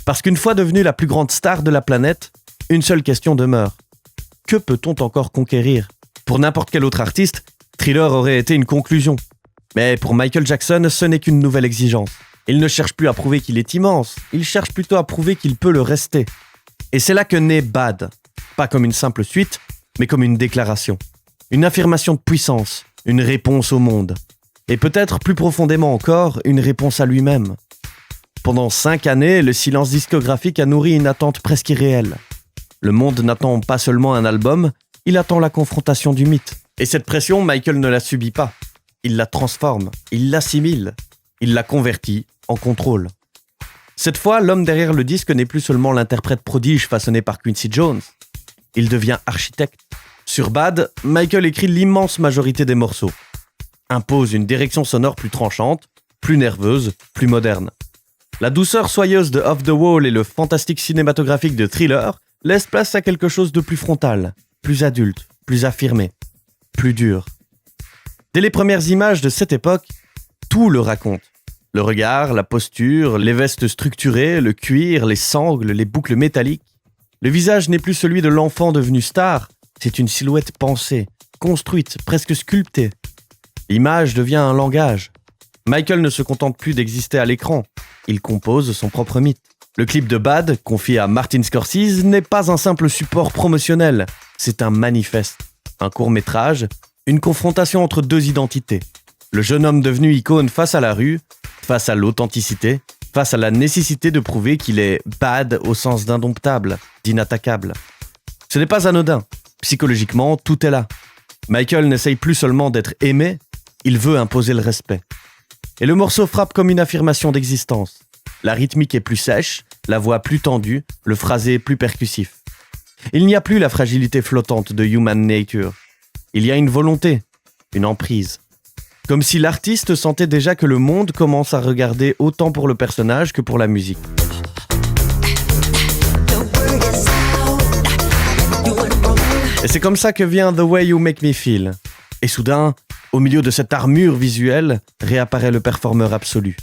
S1: Parce qu'une fois devenu la plus grande star de la planète, une seule question demeure. que peut-on encore conquérir ? Pour n'importe quel autre artiste, Thriller aurait été une conclusion. Mais pour Michael Jackson, ce n'est qu'une nouvelle exigence. Il ne cherche plus à prouver qu'il est immense, il cherche plutôt à prouver qu'il peut le rester. Et c'est là que naît Bad. Pas comme une simple suite, mais comme une déclaration. Une affirmation de puissance, une réponse au monde. Et peut-être plus profondément encore, une réponse à lui-même. Pendant 5 années, le silence discographique a nourri une attente presque irréelle. Le monde n'attend pas seulement un album, il attend la confrontation du mythe. Et cette pression, Michael ne la subit pas. Il la transforme, il l'assimile, il la convertit en contrôle. Cette fois, l'homme derrière le disque n'est plus seulement l'interprète prodige façonné par Quincy Jones. Il devient architecte. Sur Bad, Michael écrit l'immense majorité des morceaux. Impose une direction sonore plus tranchante, plus nerveuse, plus moderne. La douceur soyeuse de Off the Wall et le fantastique cinématographique de Thriller laissent place à quelque chose de plus frontal, plus adulte, plus affirmé, plus dur. Dès les premières images de cette époque, tout le raconte. Le regard, la posture, les vestes structurées, le cuir, les sangles, les boucles métalliques. Le visage n'est plus celui de l'enfant devenu star, c'est une silhouette pensée, construite, presque sculptée. L'image devient un langage. Michael ne se contente plus d'exister à l'écran, il compose son propre mythe. Le clip de Bad, confié à Martin Scorsese, n'est pas un simple support promotionnel, c'est un manifeste, un court-métrage, une confrontation entre deux identités. Le jeune homme devenu icône face à la rue, face à l'authenticité, face à la nécessité de prouver qu'il est bad au sens d'indomptable, d'inattaquable. Ce n'est pas anodin. Psychologiquement, tout est là. Michael n'essaye plus seulement d'être aimé, il veut imposer le respect. Et le morceau frappe comme une affirmation d'existence. La rythmique est plus sèche, la voix plus tendue, le phrasé plus percussif. Il n'y a plus la fragilité flottante de Human Nature. Il y a une volonté, une emprise. Comme si l'artiste sentait déjà que le monde commence à regarder autant pour le personnage que pour la musique. Et c'est comme ça que vient The Way You Make Me Feel. Et soudain, au milieu de cette armure visuelle, réapparaît le performeur absolu.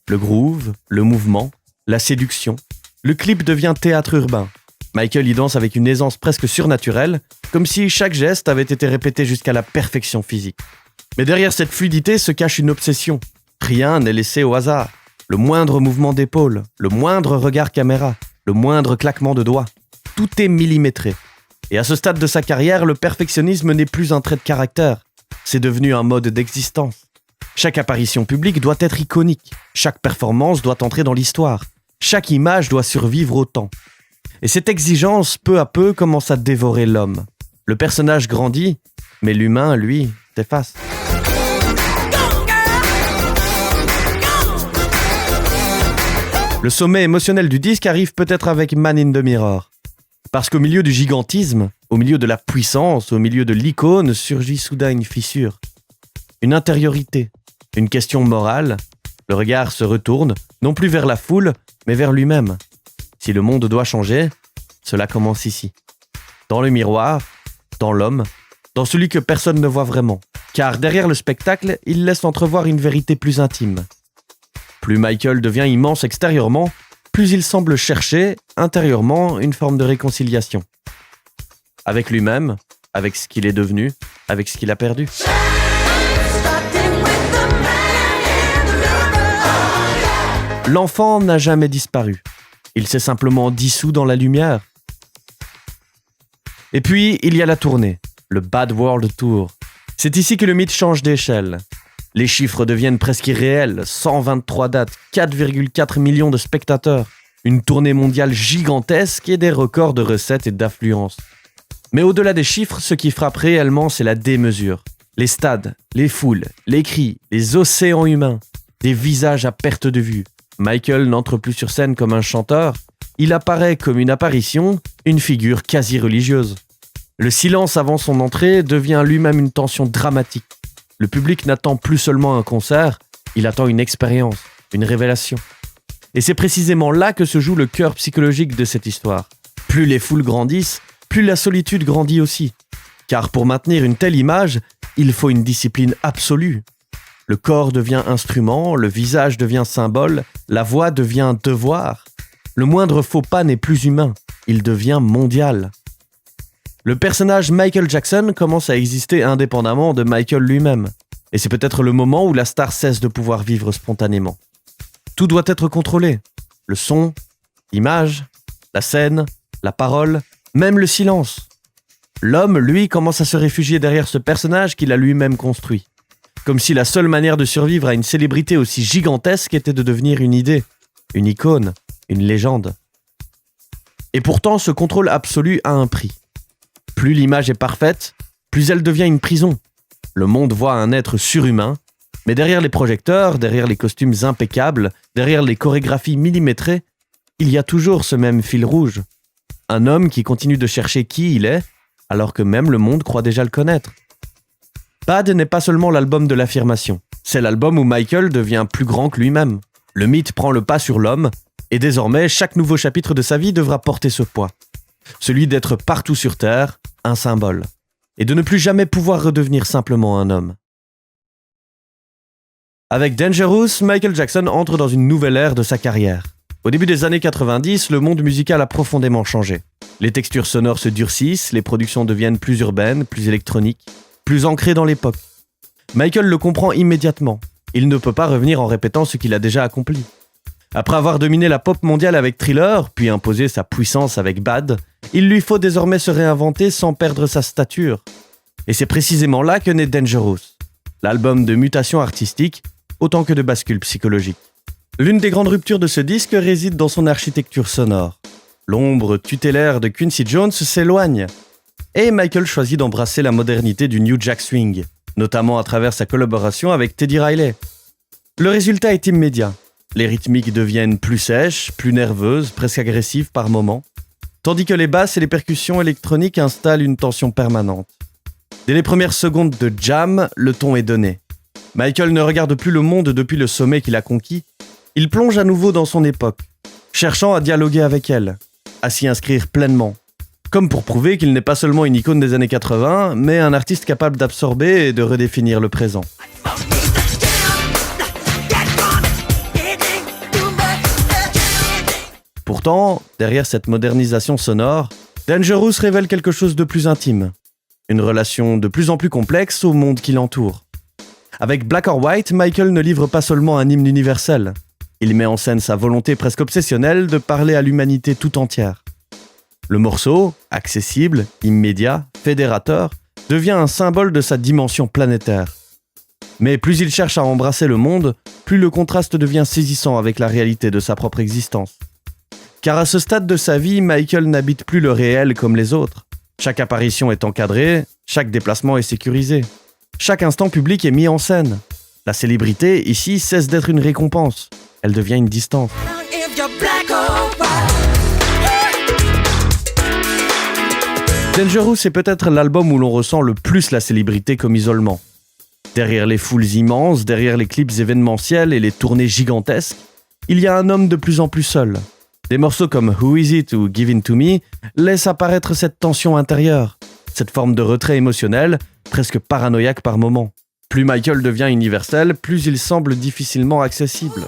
S1: Le groove, le mouvement, la séduction. Le clip devient théâtre urbain. Michael y danse avec une aisance presque surnaturelle, comme si chaque geste avait été répété jusqu'à la perfection physique. Mais derrière cette fluidité se cache une obsession. Rien n'est laissé au hasard. Le moindre mouvement d'épaule, le moindre regard caméra, le moindre claquement de doigts. Tout est millimétré. Et à ce stade de sa carrière, le perfectionnisme n'est plus un trait de caractère. C'est devenu un mode d'existence. Chaque apparition publique doit être iconique. Chaque performance doit entrer dans l'histoire. Chaque image doit survivre au temps. Et cette exigence, peu à peu, commence à dévorer l'homme. Le personnage grandit, mais l'humain, lui, s'efface. Le sommet émotionnel du disque arrive peut-être avec Man in the Mirror. Parce qu'au milieu du gigantisme, au milieu de la puissance, au milieu de l'icône, surgit soudain une fissure. Une intériorité, une question morale. Le regard se retourne, non plus vers la foule, mais vers lui-même. Si le monde doit changer, cela commence ici. Dans le miroir, dans l'homme, dans celui que personne ne voit vraiment. Car derrière le spectacle, il laisse entrevoir une vérité plus intime. Plus Michael devient immense extérieurement, plus il semble chercher, intérieurement, une forme de réconciliation. Avec lui-même, avec ce qu'il est devenu, avec ce qu'il a perdu. L'enfant n'a jamais disparu. Il s'est simplement dissous dans la lumière. Et puis, il y a la tournée, le Bad World Tour. C'est ici que le mythe change d'échelle. Les chiffres deviennent presque irréels, 123 dates, 4,4 millions de spectateurs, une tournée mondiale gigantesque et des records de recettes et d'affluence. Mais au-delà des chiffres, ce qui frappe réellement, c'est la démesure. Les stades, les foules, les cris, les océans humains, des visages à perte de vue. Michael n'entre plus sur scène comme un chanteur, il apparaît comme une apparition, une figure quasi religieuse. Le silence avant son entrée devient lui-même une tension dramatique. Le public n'attend plus seulement un concert, il attend une expérience, une révélation. Et c'est précisément là que se joue le cœur psychologique de cette histoire. Plus les foules grandissent, plus la solitude grandit aussi. Car pour maintenir une telle image, il faut une discipline absolue. Le corps devient instrument, le visage devient symbole, la voix devient devoir. Le moindre faux pas n'est plus humain, il devient mondial. Le personnage Michael Jackson commence à exister indépendamment de Michael lui-même. Et c'est peut-être le moment où la star cesse de pouvoir vivre spontanément. Tout doit être contrôlé. Le son, l'image, la scène, la parole, même le silence. L'homme, lui, commence à se réfugier derrière ce personnage qu'il a lui-même construit. Comme si la seule manière de survivre à une célébrité aussi gigantesque était de devenir une idée, une icône, une légende. Et pourtant, ce contrôle absolu a un prix. Plus l'image est parfaite, plus elle devient une prison. Le monde voit un être surhumain, mais derrière les projecteurs, derrière les costumes impeccables, derrière les chorégraphies millimétrées, il y a toujours ce même fil rouge. Un homme qui continue de chercher qui il est, alors que même le monde croit déjà le connaître. Bad n'est pas seulement l'album de l'affirmation, c'est l'album où Michael devient plus grand que lui-même. Le mythe prend le pas sur l'homme, et désormais, chaque nouveau chapitre de sa vie devra porter ce poids. Celui d'être partout sur Terre, un symbole, et de ne plus jamais pouvoir redevenir simplement un homme. Avec Dangerous, Michael Jackson entre dans une nouvelle ère de sa carrière. Au début des années 90, le monde musical a profondément changé. Les textures sonores se durcissent, les productions deviennent plus urbaines, plus électroniques, plus ancrées dans l'époque. Michael le comprend immédiatement. Il ne peut pas revenir en répétant ce qu'il a déjà accompli. Après avoir dominé la pop mondiale avec Thriller, puis imposé sa puissance avec Bad, il lui faut désormais se réinventer sans perdre sa stature. Et c'est précisément là que naît Dangerous, l'album de mutation artistique autant que de bascule psychologique. L'une des grandes ruptures de ce disque réside dans son architecture sonore. L'ombre tutélaire de Quincy Jones s'éloigne, et Michael choisit d'embrasser la modernité du New Jack Swing, notamment à travers sa collaboration avec Teddy Riley. Le résultat est immédiat. Les rythmiques deviennent plus sèches, plus nerveuses, presque agressives par moments, tandis que les basses et les percussions électroniques installent une tension permanente. Dès les premières secondes de Jam, le ton est donné. Michael ne regarde plus le monde depuis le sommet qu'il a conquis, il plonge à nouveau dans son époque, cherchant à dialoguer avec elle, à s'y inscrire pleinement, comme pour prouver qu'il n'est pas seulement une icône des années 80, mais un artiste capable d'absorber et de redéfinir le présent. Pourtant, derrière cette modernisation sonore, Dangerous révèle quelque chose de plus intime, une relation de plus en plus complexe au monde qui l'entoure. Avec Black or White, Michael ne livre pas seulement un hymne universel, il met en scène sa volonté presque obsessionnelle de parler à l'humanité tout entière. Le morceau, accessible, immédiat, fédérateur, devient un symbole de sa dimension planétaire. Mais plus il cherche à embrasser le monde, plus le contraste devient saisissant avec la réalité de sa propre existence. Car à ce stade de sa vie, Michael n'habite plus le réel comme les autres. Chaque apparition est encadrée, chaque déplacement est sécurisé. Chaque instant public est mis en scène. La célébrité, ici, cesse d'être une récompense. Elle devient une distance. Dangerous est peut-être l'album où l'on ressent le plus la célébrité comme isolement. Derrière les foules immenses, derrière les clips événementiels et les tournées gigantesques, il y a un homme de plus en plus seul. Des morceaux comme Who Is It ou Give In To Me laissent apparaître cette tension intérieure, cette forme de retrait émotionnel, presque paranoïaque par moments. Plus Michael devient universel, plus il semble difficilement accessible.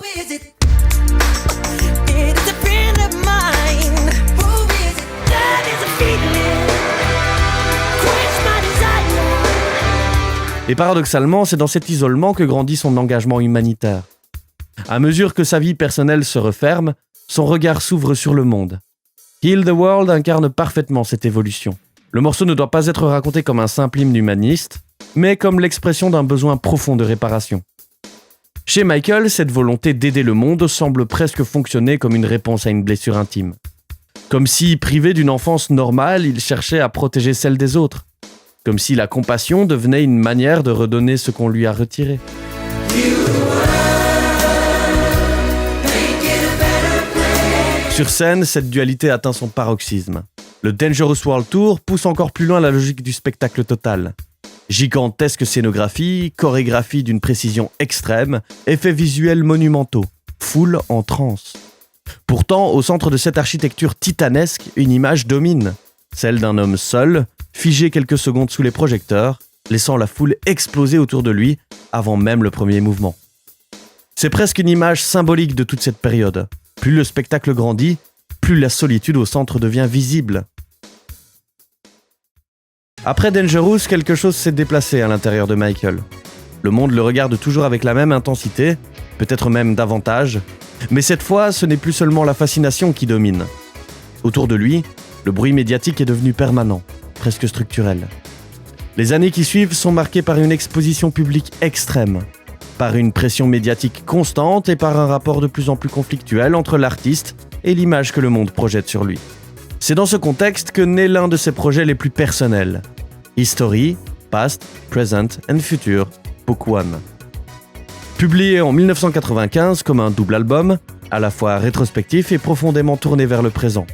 S1: Et paradoxalement, c'est dans cet isolement que grandit son engagement humanitaire. À mesure que sa vie personnelle se referme, son regard s'ouvre sur le monde. Heal the World incarne parfaitement cette évolution. Le morceau ne doit pas être raconté comme un simple hymne humaniste, mais comme l'expression d'un besoin profond de réparation. Chez Michael, cette volonté d'aider le monde semble presque fonctionner comme une réponse à une blessure intime. Comme si, privé d'une enfance normale, il cherchait à protéger celle des autres. Comme si la compassion devenait une manière de redonner ce qu'on lui a retiré. Sur scène, cette dualité atteint son paroxysme. Le Dangerous World Tour pousse encore plus loin la logique du spectacle total. Gigantesque scénographie, chorégraphie d'une précision extrême, effets visuels monumentaux, foule en transe. Pourtant, au centre de cette architecture titanesque, une image domine, celle d'un homme seul, figé quelques secondes sous les projecteurs, laissant la foule exploser autour de lui avant même le premier mouvement. C'est presque une image symbolique de toute cette période. Plus le spectacle grandit, plus la solitude au centre devient visible. Après Dangerous, quelque chose s'est déplacé à l'intérieur de Michael. Le monde le regarde toujours avec la même intensité, peut-être même davantage, mais cette fois, ce n'est plus seulement la fascination qui domine. Autour de lui, le bruit médiatique est devenu permanent, presque structurel. Les années qui suivent sont marquées par une exposition publique extrême, par une pression médiatique constante et par un rapport de plus en plus conflictuel entre l'artiste et l'image que le monde projette sur lui. C'est dans ce contexte que naît l'un de ses projets les plus personnels, History, Past, Present and Future, Book One. Publié en 1995 comme un double album, à la fois rétrospectif et profondément tourné vers le présent.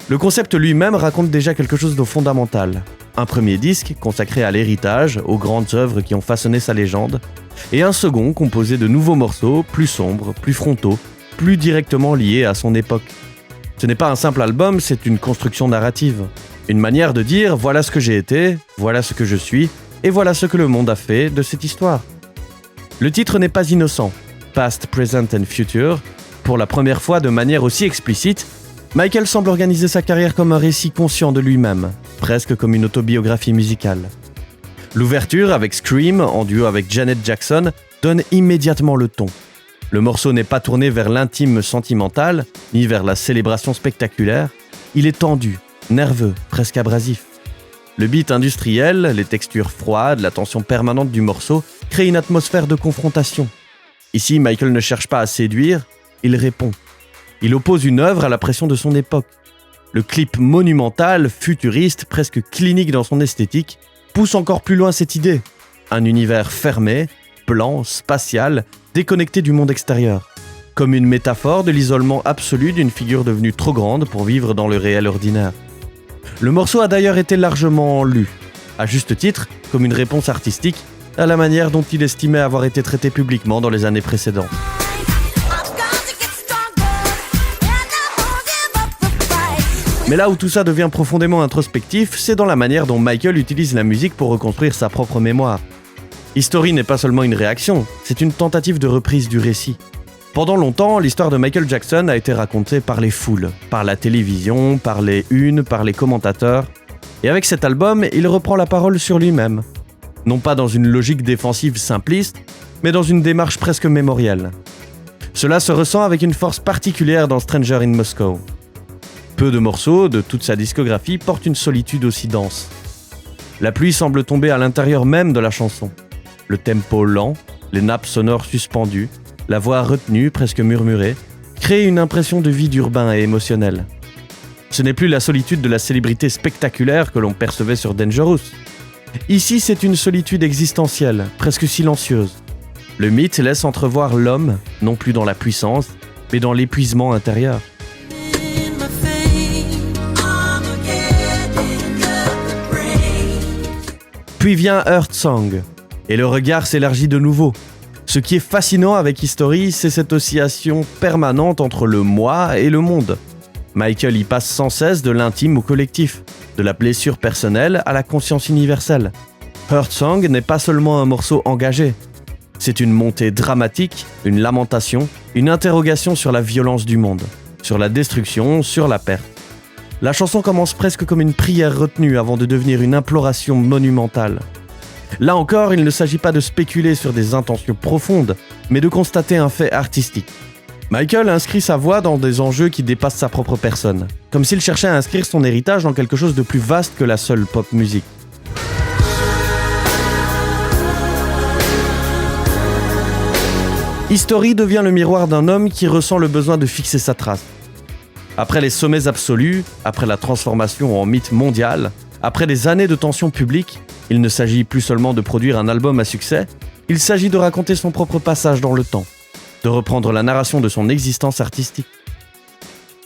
S1: Le concept lui-même raconte déjà quelque chose de fondamental. Un premier disque consacré à l'héritage, aux grandes œuvres qui ont façonné sa légende, et un second composé de nouveaux morceaux, plus sombres, plus frontaux, plus directement liés à son époque. Ce n'est pas un simple album, c'est une construction narrative. Une manière de dire « voilà ce que j'ai été, voilà ce que je suis, et voilà ce que le monde a fait de cette histoire ». Le titre n'est pas innocent. Past, Present and Future, pour la première fois de manière aussi explicite, Michael semble organiser sa carrière comme un récit conscient de lui-même, presque comme une autobiographie musicale. L'ouverture, avec Scream, en duo avec Janet Jackson, donne immédiatement le ton. Le morceau n'est pas tourné vers l'intime sentimental, ni vers la célébration spectaculaire. Il est tendu, nerveux, presque abrasif. Le beat industriel, les textures froides, la tension permanente du morceau créent une atmosphère de confrontation. Ici, Michael ne cherche pas à séduire, il répond. Il oppose une œuvre à la pression de son époque. Le clip monumental, futuriste, presque clinique dans son esthétique, pousse encore plus loin cette idée. Un univers fermé, blanc, spatial, déconnecté du monde extérieur. Comme une métaphore de l'isolement absolu d'une figure devenue trop grande pour vivre dans le réel ordinaire. Le morceau a d'ailleurs été largement lu, à juste titre, comme une réponse artistique à la manière dont il estimait avoir été traité publiquement dans les années précédentes. Mais là où tout ça devient profondément introspectif, c'est dans la manière dont Michael utilise la musique pour reconstruire sa propre mémoire. History n'est pas seulement une réaction, c'est une tentative de reprise du récit. Pendant longtemps, l'histoire de Michael Jackson a été racontée par les foules, par la télévision, par les unes, par les commentateurs. Et avec cet album, il reprend la parole sur lui-même. Non pas dans une logique défensive simpliste, mais dans une démarche presque mémorielle. Cela se ressent avec une force particulière dans Stranger in Moscow. Peu de morceaux de toute sa discographie portent une solitude aussi dense. La pluie semble tomber à l'intérieur même de la chanson. Le tempo lent, les nappes sonores suspendues, la voix retenue, presque murmurée, créent une impression de vide urbain et émotionnel. Ce n'est plus la solitude de la célébrité spectaculaire que l'on percevait sur Dangerous. Ici, c'est une solitude existentielle, presque silencieuse. Le mythe laisse entrevoir l'homme, non plus dans la puissance, mais dans l'épuisement intérieur. Puis vient Earth Song, et le regard s'élargit de nouveau. Ce qui est fascinant avec History, c'est cette oscillation permanente entre le moi et le monde. Michael y passe sans cesse de l'intime au collectif, de la blessure personnelle à la conscience universelle. Earth Song n'est pas seulement un morceau engagé. C'est une montée dramatique, une lamentation, une interrogation sur la violence du monde, sur la destruction, sur la perte. La chanson commence presque comme une prière retenue avant de devenir une imploration monumentale. Là encore, il ne s'agit pas de spéculer sur des intentions profondes, mais de constater un fait artistique. Michael inscrit sa voix dans des enjeux qui dépassent sa propre personne, comme s'il cherchait à inscrire son héritage dans quelque chose de plus vaste que la seule pop musique. History devient le miroir d'un homme qui ressent le besoin de fixer sa trace. Après les sommets absolus, après la transformation en mythe mondial, après des années de tensions publiques, il ne s'agit plus seulement de produire un album à succès, il s'agit de raconter son propre passage dans le temps, de reprendre la narration de son existence artistique.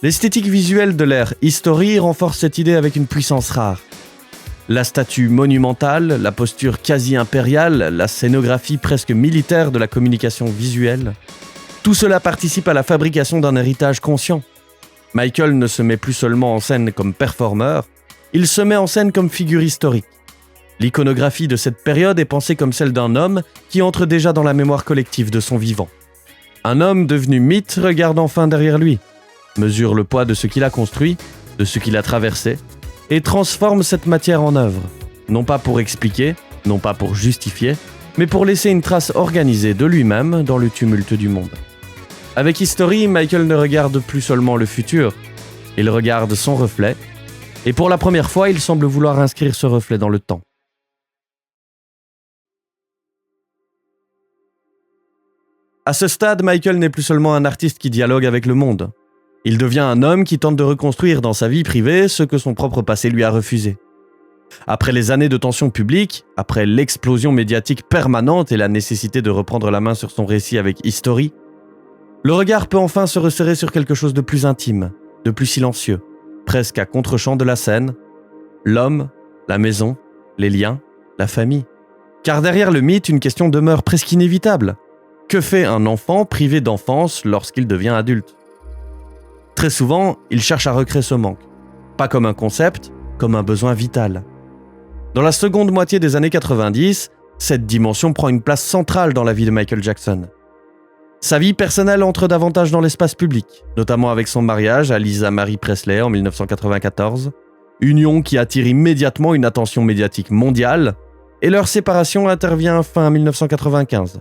S1: L'esthétique visuelle de l'ère History renforce cette idée avec une puissance rare. La statue monumentale, la posture quasi-impériale, la scénographie presque militaire de la communication visuelle, tout cela participe à la fabrication d'un héritage conscient. Michael ne se met plus seulement en scène comme performeur, il se met en scène comme figure historique. L'iconographie de cette période est pensée comme celle d'un homme qui entre déjà dans la mémoire collective de son vivant. Un homme devenu mythe regarde enfin derrière lui, mesure le poids de ce qu'il a construit, de ce qu'il a traversé, et transforme cette matière en œuvre, non pas pour expliquer, non pas pour justifier, mais pour laisser une trace organisée de lui-même dans le tumulte du monde. Avec History, Michael ne regarde plus seulement le futur, il regarde son reflet, et pour la première fois, il semble vouloir inscrire ce reflet dans le temps. À ce stade, Michael n'est plus seulement un artiste qui dialogue avec le monde. Il devient un homme qui tente de reconstruire dans sa vie privée ce que son propre passé lui a refusé. Après les années de tension publique, après l'explosion médiatique permanente et la nécessité de reprendre la main sur son récit avec History, le regard peut enfin se resserrer sur quelque chose de plus intime, de plus silencieux, presque à contre-champ de la scène, l'homme, la maison, les liens, la famille. Car derrière le mythe, une question demeure presque inévitable. Que fait un enfant privé d'enfance lorsqu'il devient adulte ? Très souvent, il cherche à recréer ce manque. Pas comme un concept, comme un besoin vital. Dans la seconde moitié des années 90, cette dimension prend une place centrale dans la vie de Michael Jackson. Sa vie personnelle entre davantage dans l'espace public, notamment avec son mariage à Lisa Marie Presley en 1994, union qui attire immédiatement une attention médiatique mondiale, et leur séparation intervient fin 1995.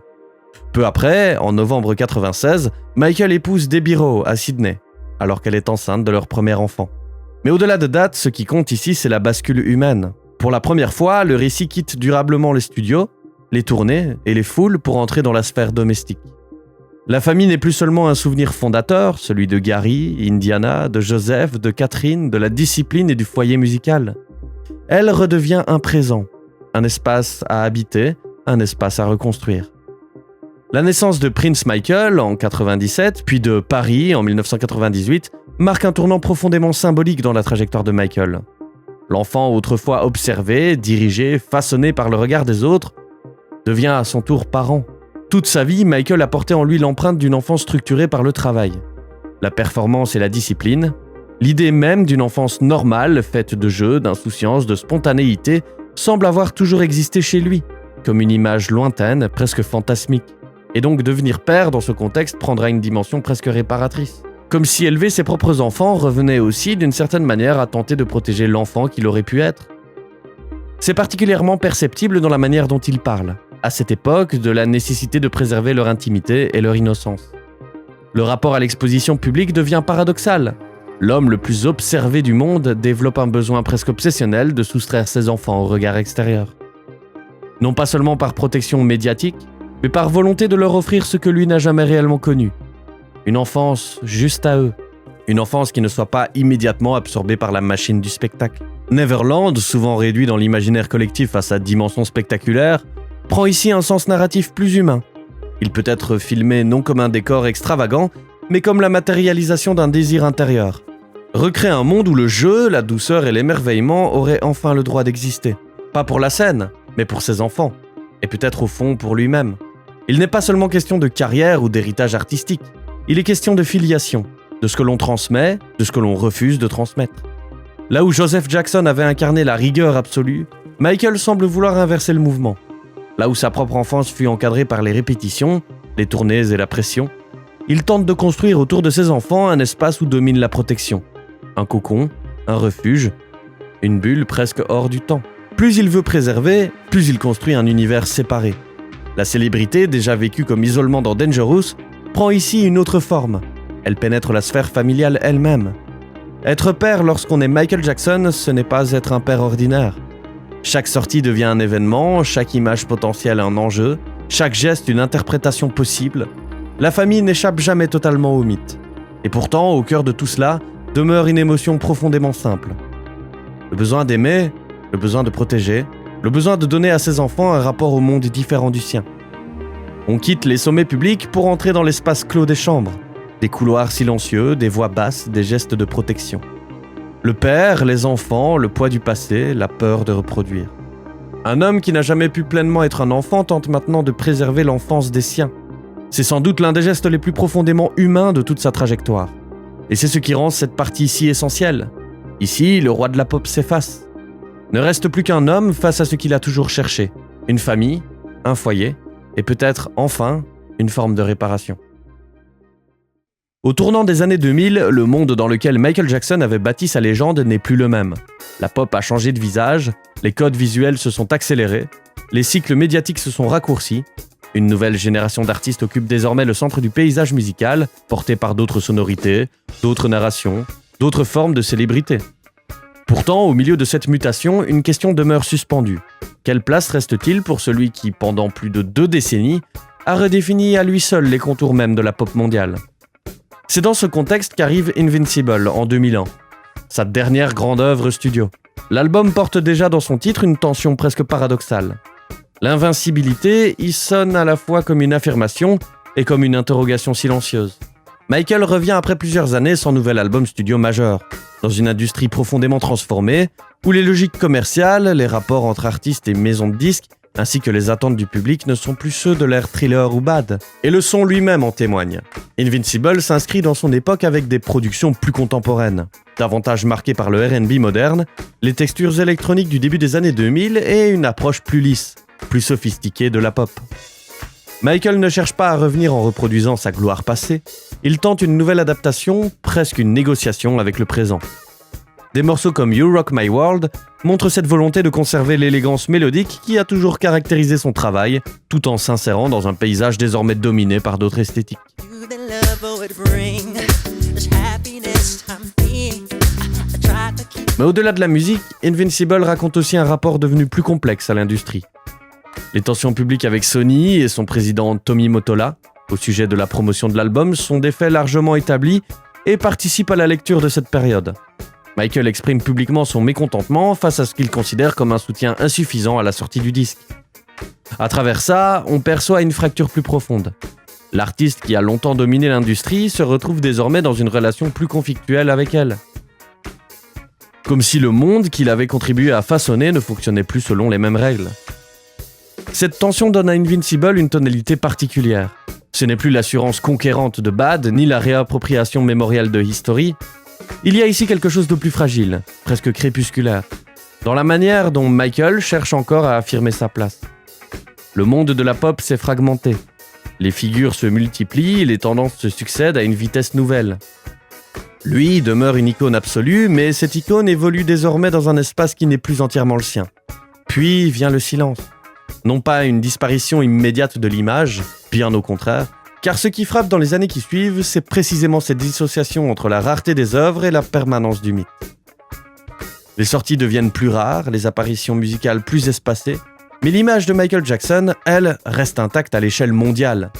S1: Peu après, en novembre 1996, Michael épouse Debbie Rowe à Sydney, alors qu'elle est enceinte de leur premier enfant. Mais au-delà de date, ce qui compte ici, c'est la bascule humaine. Pour la première fois, le récit quitte durablement les studios, les tournées et les foules pour entrer dans la sphère domestique. La famille n'est plus seulement un souvenir fondateur, celui de Gary, Indiana, de Joseph, de Catherine, de la discipline et du foyer musical. Elle redevient un présent, un espace à habiter, un espace à reconstruire. La naissance de Prince Michael en 1997, puis de Paris en 1998, marque un tournant profondément symbolique dans la trajectoire de Michael. L'enfant autrefois observé, dirigé, façonné par le regard des autres, devient à son tour parent. Toute sa vie, Michael a porté en lui l'empreinte d'une enfance structurée par le travail, la performance et la discipline, l'idée même d'une enfance normale, faite de jeux, d'insouciance, de spontanéité, semble avoir toujours existé chez lui, comme une image lointaine, presque fantasmique. Et donc devenir père dans ce contexte prendra une dimension presque réparatrice. Comme si élever ses propres enfants revenait aussi d'une certaine manière à tenter de protéger l'enfant qu'il aurait pu être. C'est particulièrement perceptible dans la manière dont il parle, à cette époque, de la nécessité de préserver leur intimité et leur innocence. Le rapport à l'exposition publique devient paradoxal. L'homme le plus observé du monde développe un besoin presque obsessionnel de soustraire ses enfants au regard extérieur. Non pas seulement par protection médiatique, mais par volonté de leur offrir ce que lui n'a jamais réellement connu. Une enfance juste à eux. Une enfance qui ne soit pas immédiatement absorbée par la machine du spectacle. Neverland, souvent réduit dans l'imaginaire collectif à sa dimension spectaculaire, prend ici un sens narratif plus humain. Il peut être filmé non comme un décor extravagant, mais comme la matérialisation d'un désir intérieur. Recréer un monde où le jeu, la douceur et l'émerveillement auraient enfin le droit d'exister. Pas pour la scène, mais pour ses enfants. Et peut-être au fond pour lui-même. Il n'est pas seulement question de carrière ou d'héritage artistique. Il est question de filiation, de ce que l'on transmet, de ce que l'on refuse de transmettre. Là où Joseph Jackson avait incarné la rigueur absolue, Michael semble vouloir inverser le mouvement. Là où sa propre enfance fut encadrée par les répétitions, les tournées et la pression, il tente de construire autour de ses enfants un espace où domine la protection. Un cocon, un refuge, une bulle presque hors du temps. Plus il veut préserver, plus il construit un univers séparé. La célébrité, déjà vécue comme isolement dans Dangerous, prend ici une autre forme. Elle pénètre la sphère familiale elle-même. Être père lorsqu'on est Michael Jackson, ce n'est pas être un père ordinaire. Chaque sortie devient un événement, chaque image potentielle un enjeu, chaque geste une interprétation possible. La famille n'échappe jamais totalement au mythe. Et pourtant, au cœur de tout cela, demeure une émotion profondément simple. Le besoin d'aimer, le besoin de protéger, le besoin de donner à ses enfants un rapport au monde différent du sien. On quitte les sommets publics pour entrer dans l'espace clos des chambres, des couloirs silencieux, des voix basses, des gestes de protection. Le père, les enfants, le poids du passé, la peur de reproduire. Un homme qui n'a jamais pu pleinement être un enfant tente maintenant de préserver l'enfance des siens. C'est sans doute l'un des gestes les plus profondément humains de toute sa trajectoire. Et c'est ce qui rend cette partie si essentielle. Ici, le roi de la pop s'efface. Ne reste plus qu'un homme face à ce qu'il a toujours cherché. Une famille, un foyer, et peut-être, enfin, une forme de réparation. Au tournant des années 2000, le monde dans lequel Michael Jackson avait bâti sa légende n'est plus le même. La pop a changé de visage, les codes visuels se sont accélérés, les cycles médiatiques se sont raccourcis, une nouvelle génération d'artistes occupe désormais le centre du paysage musical, porté par d'autres sonorités, d'autres narrations, d'autres formes de célébrité. Pourtant, au milieu de cette mutation, une question demeure suspendue. Quelle place reste-t-il pour celui qui, pendant plus de 2 décennies, a redéfini à lui seul les contours même de la pop mondiale ? C'est dans ce contexte qu'arrive Invincible en 2001, sa dernière grande œuvre studio. L'album porte déjà dans son titre une tension presque paradoxale. L'invincibilité y sonne à la fois comme une affirmation et comme une interrogation silencieuse. Michael revient après plusieurs années sans nouvel album studio majeur, dans une industrie profondément transformée, où les logiques commerciales, les rapports entre artistes et maisons de disques, ainsi que les attentes du public ne sont plus ceux de l'ère thriller ou bad. Et le son lui-même en témoigne. Invincible s'inscrit dans son époque avec des productions plus contemporaines, davantage marquées par le R&B moderne, les textures électroniques du début des années 2000 et une approche plus lisse, plus sophistiquée de la pop. Michael ne cherche pas à revenir en reproduisant sa gloire passée, il tente une nouvelle adaptation, presque une négociation avec le présent. Des morceaux comme You Rock My World montrent cette volonté de conserver l'élégance mélodique qui a toujours caractérisé son travail, tout en s'insérant dans un paysage désormais dominé par d'autres esthétiques. Mais au-delà de la musique, Invincible raconte aussi un rapport devenu plus complexe à l'industrie. Les tensions publiques avec Sony et son président Tommy Mottola, au sujet de la promotion de l'album, sont des faits largement établis et participent à la lecture de cette période. Michael exprime publiquement son mécontentement face à ce qu'il considère comme un soutien insuffisant à la sortie du disque. À travers ça, on perçoit une fracture plus profonde. L'artiste qui a longtemps dominé l'industrie se retrouve désormais dans une relation plus conflictuelle avec elle. Comme si le monde qu'il avait contribué à façonner ne fonctionnait plus selon les mêmes règles. Cette tension donne à Invincible une tonalité particulière. Ce n'est plus l'assurance conquérante de Bad, ni la réappropriation mémorielle de History. Il y a ici quelque chose de plus fragile, presque crépusculaire, dans la manière dont Michael cherche encore à affirmer sa place. Le monde de la pop s'est fragmenté. Les figures se multiplient, les tendances se succèdent à une vitesse nouvelle. Lui demeure une icône absolue, mais cette icône évolue désormais dans un espace qui n'est plus entièrement le sien. Puis vient le silence. Non pas une disparition immédiate de l'image, bien au contraire, car ce qui frappe dans les années qui suivent, c'est précisément cette dissociation entre la rareté des œuvres et la permanence du mythe. Les sorties deviennent plus rares, les apparitions musicales plus espacées, mais l'image de Michael Jackson, elle, reste intacte à l'échelle mondiale.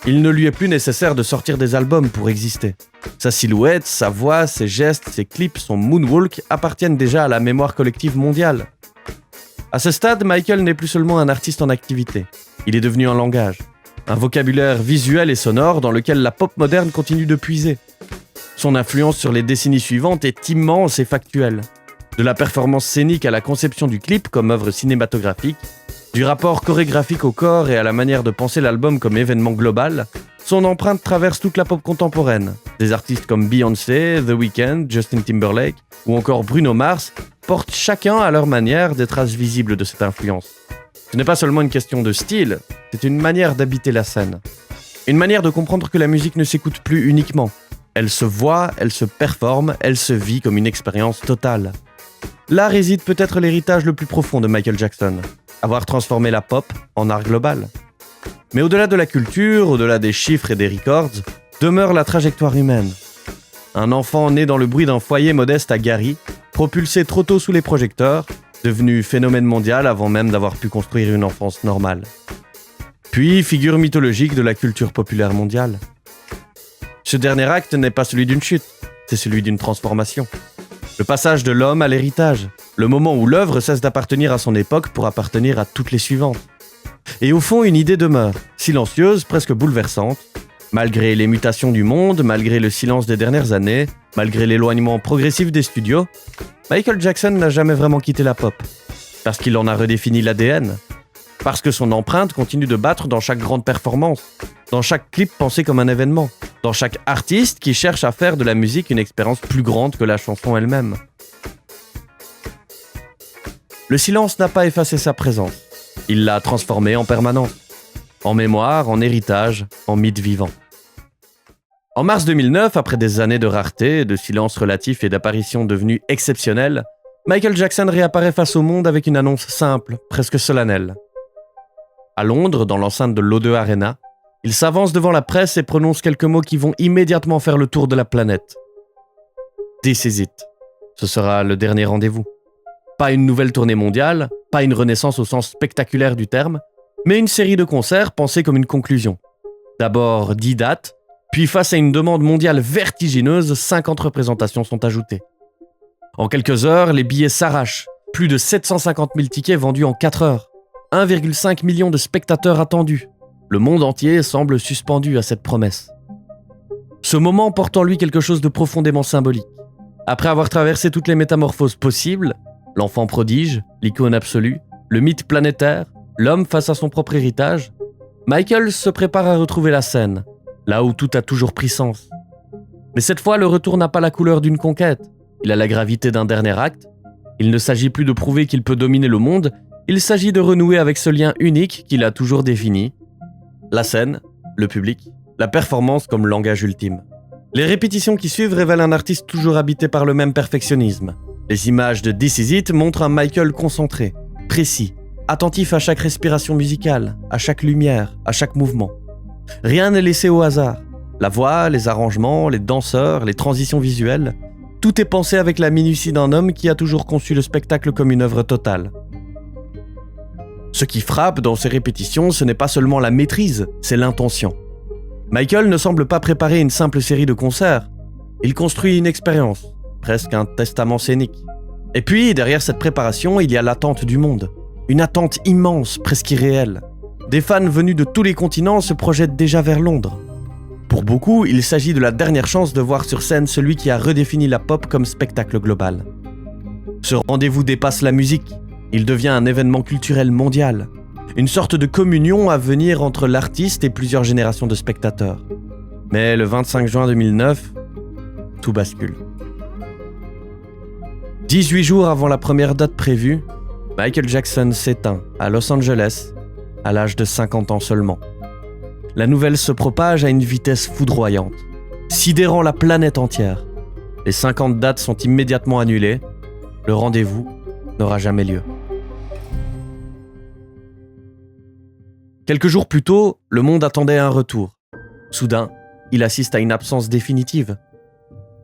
S1: Il ne lui est plus nécessaire de sortir des albums pour exister. Sa silhouette, sa voix, ses gestes, ses clips, son moonwalk appartiennent déjà à la mémoire collective mondiale. À ce stade, Michael n'est plus seulement un artiste en activité. Il est devenu un langage. Un vocabulaire visuel et sonore dans lequel la pop moderne continue de puiser. Son influence sur les décennies suivantes est immense et factuelle. De la performance scénique à la conception du clip comme œuvre cinématographique, du rapport chorégraphique au corps et à la manière de penser l'album comme événement global, son empreinte traverse toute la pop contemporaine. Des artistes comme Beyoncé, The Weeknd, Justin Timberlake ou encore Bruno Mars portent chacun à leur manière des traces visibles de cette influence. Ce n'est pas seulement une question de style, c'est une manière d'habiter la scène. Une manière de comprendre que la musique ne s'écoute plus uniquement. Elle se voit, elle se performe, elle se vit comme une expérience totale. Là réside peut-être l'héritage le plus profond de Michael Jackson, avoir transformé la pop en art global. Mais au-delà de la culture, au-delà des chiffres et des records, demeure la trajectoire humaine. Un enfant né dans le bruit d'un foyer modeste à Gary, propulsé trop tôt sous les projecteurs, devenu phénomène mondial avant même d'avoir pu construire une enfance normale. Puis figure mythologique de la culture populaire mondiale. Ce dernier acte n'est pas celui d'une chute, c'est celui d'une transformation. Le passage de l'homme à l'héritage, le moment où l'œuvre cesse d'appartenir à son époque pour appartenir à toutes les suivantes. Et au fond, une idée demeure, silencieuse, presque bouleversante. Malgré les mutations du monde, malgré le silence des dernières années, malgré l'éloignement progressif des studios, Michael Jackson n'a jamais vraiment quitté la pop. Parce qu'il en a redéfini l'ADN. Parce que son empreinte continue de battre dans chaque grande performance, dans chaque clip pensé comme un événement, dans chaque artiste qui cherche à faire de la musique une expérience plus grande que la chanson elle-même. Le silence n'a pas effacé sa présence. Il l'a transformée en permanence, en mémoire, en héritage, en mythe vivant. En mars 2009, après des années de rareté, de silence relatif et d'apparitions devenues exceptionnelles, Michael Jackson réapparaît face au monde avec une annonce simple, presque solennelle. À Londres, dans l'enceinte de l'O2 Arena, il s'avance devant la presse et prononce quelques mots qui vont immédiatement faire le tour de la planète. This is it. Ce sera le dernier rendez-vous. Pas une nouvelle tournée mondiale, pas une renaissance au sens spectaculaire du terme, mais une série de concerts pensés comme une conclusion. D'abord 10 dates, puis face à une demande mondiale vertigineuse, 50 représentations sont ajoutées. En quelques heures, les billets s'arrachent. Plus de 750 000 tickets vendus en 4 heures. 1,5 million de spectateurs attendus. Le monde entier semble suspendu à cette promesse. Ce moment porte en lui quelque chose de profondément symbolique. Après avoir traversé toutes les métamorphoses possibles, l'enfant prodige, l'icône absolue, le mythe planétaire, l'homme face à son propre héritage, Michael se prépare à retrouver la scène, là où tout a toujours pris sens. Mais cette fois, le retour n'a pas la couleur d'une conquête. Il a la gravité d'un dernier acte. Il ne s'agit plus de prouver qu'il peut dominer le monde, il s'agit de renouer avec ce lien unique qu'il a toujours défini. La scène, le public, la performance comme langage ultime. Les répétitions qui suivent révèlent un artiste toujours habité par le même perfectionnisme. Les images de This Is It montrent un Michael concentré, précis, attentif à chaque respiration musicale, à chaque lumière, à chaque mouvement. Rien n'est laissé au hasard. La voix, les arrangements, les danseurs, les transitions visuelles, tout est pensé avec la minutie d'un homme qui a toujours conçu le spectacle comme une œuvre totale. Ce qui frappe dans ces répétitions, ce n'est pas seulement la maîtrise, c'est l'intention. Michael ne semble pas préparer une simple série de concerts. Il construit une expérience, presque un testament scénique. Et puis, derrière cette préparation, il y a l'attente du monde. Une attente immense, presque irréelle. Des fans venus de tous les continents se projettent déjà vers Londres. Pour beaucoup, il s'agit de la dernière chance de voir sur scène celui qui a redéfini la pop comme spectacle global. Ce rendez-vous dépasse la musique. Il devient un événement culturel mondial. Une sorte de communion à venir entre l'artiste et plusieurs générations de spectateurs. Mais le 25 juin 2009, tout bascule. 18 jours avant la première date prévue, Michael Jackson s'éteint à Los Angeles, à l'âge de 50 ans seulement. La nouvelle se propage à une vitesse foudroyante, sidérant la planète entière. Les 50 dates sont immédiatement annulées. Le rendez-vous n'aura jamais lieu. Quelques jours plus tôt, le monde attendait un retour. Soudain, il assiste à une absence définitive.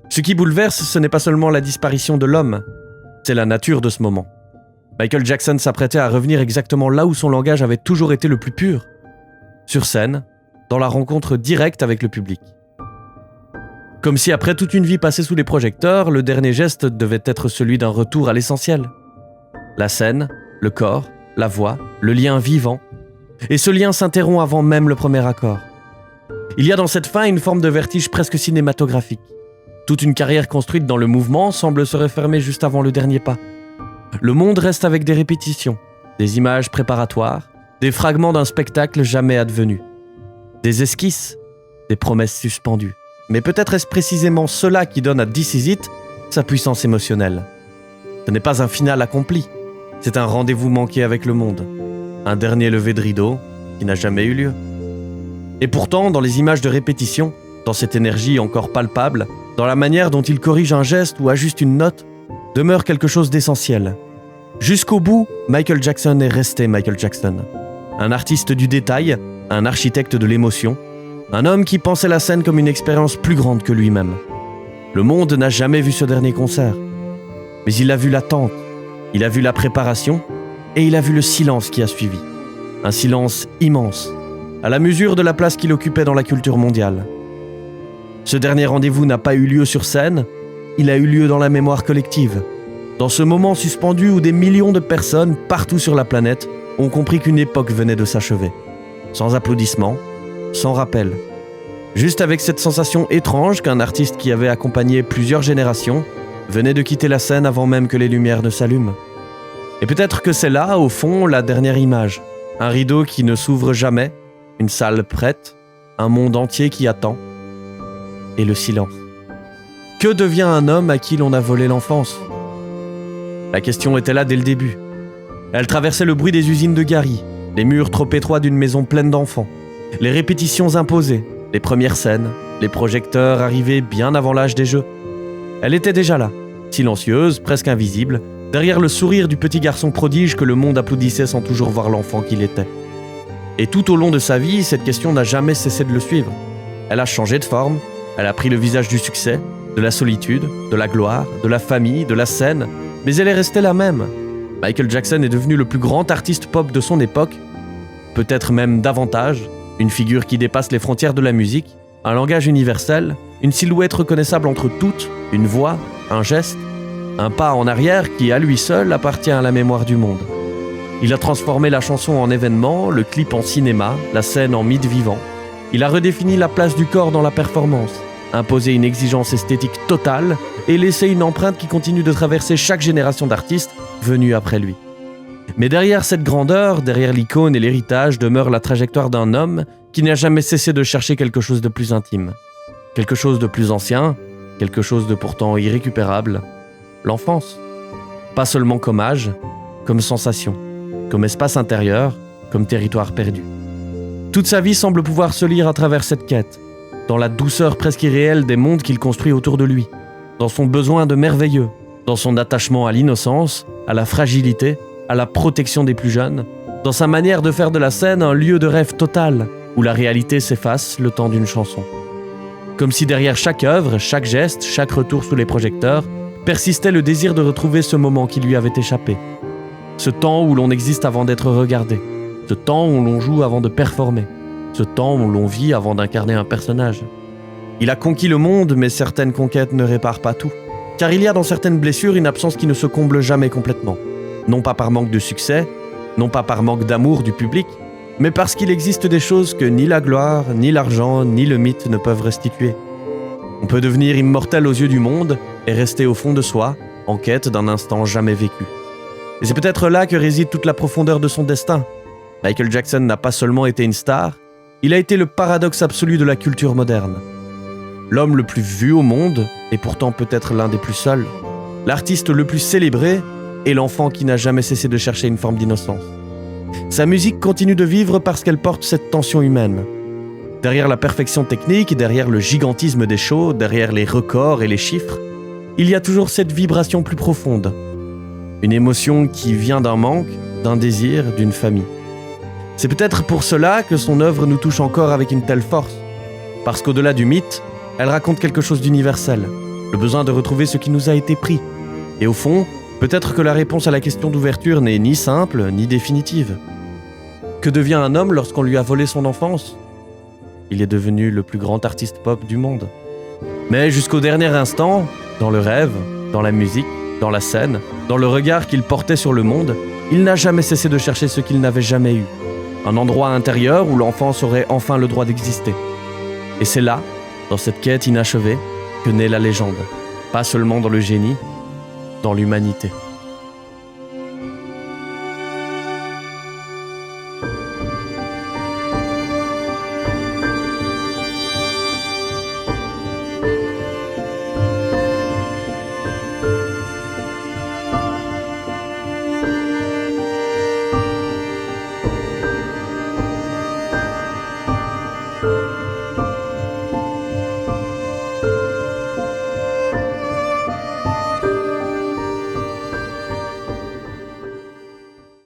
S1: Ce qui bouleverse, ce n'est pas seulement la disparition de l'homme, c'est la nature de ce moment. Michael Jackson s'apprêtait à revenir exactement là où son langage avait toujours été le plus pur. Sur scène, dans la rencontre directe avec le public. Comme si après toute une vie passée sous les projecteurs, le dernier geste devait être celui d'un retour à l'essentiel. La scène, le corps, la voix, le lien vivant. Et ce lien s'interrompt avant même le premier accord. Il y a dans cette fin une forme de vertige presque cinématographique. Toute une carrière construite dans le mouvement semble se refermer juste avant le dernier pas. Le monde reste avec des répétitions, des images préparatoires, des fragments d'un spectacle jamais advenu. Des esquisses, des promesses suspendues. Mais peut-être est-ce précisément cela qui donne à This Is It sa puissance émotionnelle. Ce n'est pas un final accompli, c'est un rendez-vous manqué avec le monde. Un dernier lever de rideau qui n'a jamais eu lieu. Et pourtant, dans les images de répétition, dans cette énergie encore palpable, dans la manière dont il corrige un geste ou ajuste une note, demeure quelque chose d'essentiel. Jusqu'au bout, Michael Jackson est resté Michael Jackson. Un artiste du détail, un architecte de l'émotion, un homme qui pensait la scène comme une expérience plus grande que lui-même. Le monde n'a jamais vu ce dernier concert. Mais il a vu l'attente, il a vu la préparation, et il a vu le silence qui a suivi. Un silence immense, à la mesure de la place qu'il occupait dans la culture mondiale. Ce dernier rendez-vous n'a pas eu lieu sur scène, il a eu lieu dans la mémoire collective. Dans ce moment suspendu où des millions de personnes, partout sur la planète, ont compris qu'une époque venait de s'achever. Sans applaudissements, sans rappel. Juste avec cette sensation étrange qu'un artiste qui avait accompagné plusieurs générations venait de quitter la scène avant même que les lumières ne s'allument. Et peut-être que c'est là, au fond, la dernière image. Un rideau qui ne s'ouvre jamais, une salle prête, un monde entier qui attend. Et le silence. Que devient un homme à qui l'on a volé l'enfance ? La question était là dès le début. Elle traversait le bruit des usines de Gary, les murs trop étroits d'une maison pleine d'enfants, les répétitions imposées, les premières scènes, Les projecteurs arrivaient bien avant l'âge des jeux. Elle était déjà là, silencieuse, presque invisible, derrière le sourire du petit garçon prodige que le monde applaudissait sans toujours voir l'enfant qu'il était. Et tout au long de sa vie, cette question n'a jamais cessé de le suivre. Elle a changé de forme, elle a pris le visage du succès, de la solitude, de la gloire, de la famille, de la scène, mais elle est restée la même. Michael Jackson est devenu le plus grand artiste pop de son époque, peut-être même davantage, une figure qui dépasse les frontières de la musique, un langage universel, une silhouette reconnaissable entre toutes, une voix, un geste, un pas en arrière qui, à lui seul, appartient à la mémoire du monde. Il a transformé la chanson en événement, le clip en cinéma, la scène en mythe vivant. Il a redéfini la place du corps dans la performance, imposé une exigence esthétique totale et laissé une empreinte qui continue de traverser chaque génération d'artistes venus après lui. Mais derrière cette grandeur, derrière l'icône et l'héritage, demeure la trajectoire d'un homme qui n'a jamais cessé de chercher quelque chose de plus intime, quelque chose de plus ancien, quelque chose de pourtant irrécupérable, l'enfance. Pas seulement comme âge, comme sensation, comme espace intérieur, comme territoire perdu. Toute sa vie semble pouvoir se lire à travers cette quête, dans la douceur presque irréelle des mondes qu'il construit autour de lui, dans son besoin de merveilleux, dans son attachement à l'innocence, à la fragilité, à la protection des plus jeunes, dans sa manière de faire de la scène un lieu de rêve total, où la réalité s'efface le temps d'une chanson. Comme si derrière chaque œuvre, chaque geste, chaque retour sous les projecteurs, persistait le désir de retrouver ce moment qui lui avait échappé. Ce temps où l'on existe avant d'être regardé, ce temps où l'on joue avant de performer, ce temps où l'on vit avant d'incarner un personnage. Il a conquis le monde, mais certaines conquêtes ne réparent pas tout. Car il y a dans certaines blessures une absence qui ne se comble jamais complètement. Non pas par manque de succès, non pas par manque d'amour du public, mais parce qu'il existe des choses que ni la gloire, ni l'argent, ni le mythe ne peuvent restituer. On peut devenir immortel aux yeux du monde et rester au fond de soi, en quête d'un instant jamais vécu. Et c'est peut-être là que réside toute la profondeur de son destin. Michael Jackson n'a pas seulement été une star, il a été le paradoxe absolu de la culture moderne. L'homme le plus vu au monde, et pourtant peut-être l'un des plus seuls. L'artiste le plus célébré, et l'enfant qui n'a jamais cessé de chercher une forme d'innocence. Sa musique continue de vivre parce qu'elle porte cette tension humaine. Derrière la perfection technique, derrière le gigantisme des shows, derrière les records et les chiffres, il y a toujours cette vibration plus profonde. Une émotion qui vient d'un manque, d'un désir, d'une famille. C'est peut-être pour cela que son œuvre nous touche encore avec une telle force. Parce qu'au-delà du mythe, elle raconte quelque chose d'universel, le besoin de retrouver ce qui nous a été pris. Et au fond, peut-être que la réponse à la question d'ouverture n'est ni simple, ni définitive. Que devient un homme lorsqu'on lui a volé son enfance ? Il est devenu le plus grand artiste pop du monde. Mais jusqu'au dernier instant, dans le rêve, dans la musique, dans la scène, dans le regard qu'il portait sur le monde, il n'a jamais cessé de chercher ce qu'il n'avait jamais eu. Un endroit intérieur où l'enfance aurait enfin le droit d'exister. Et c'est là, dans cette quête inachevée, que naît la légende. Pas seulement dans le génie, dans l'humanité.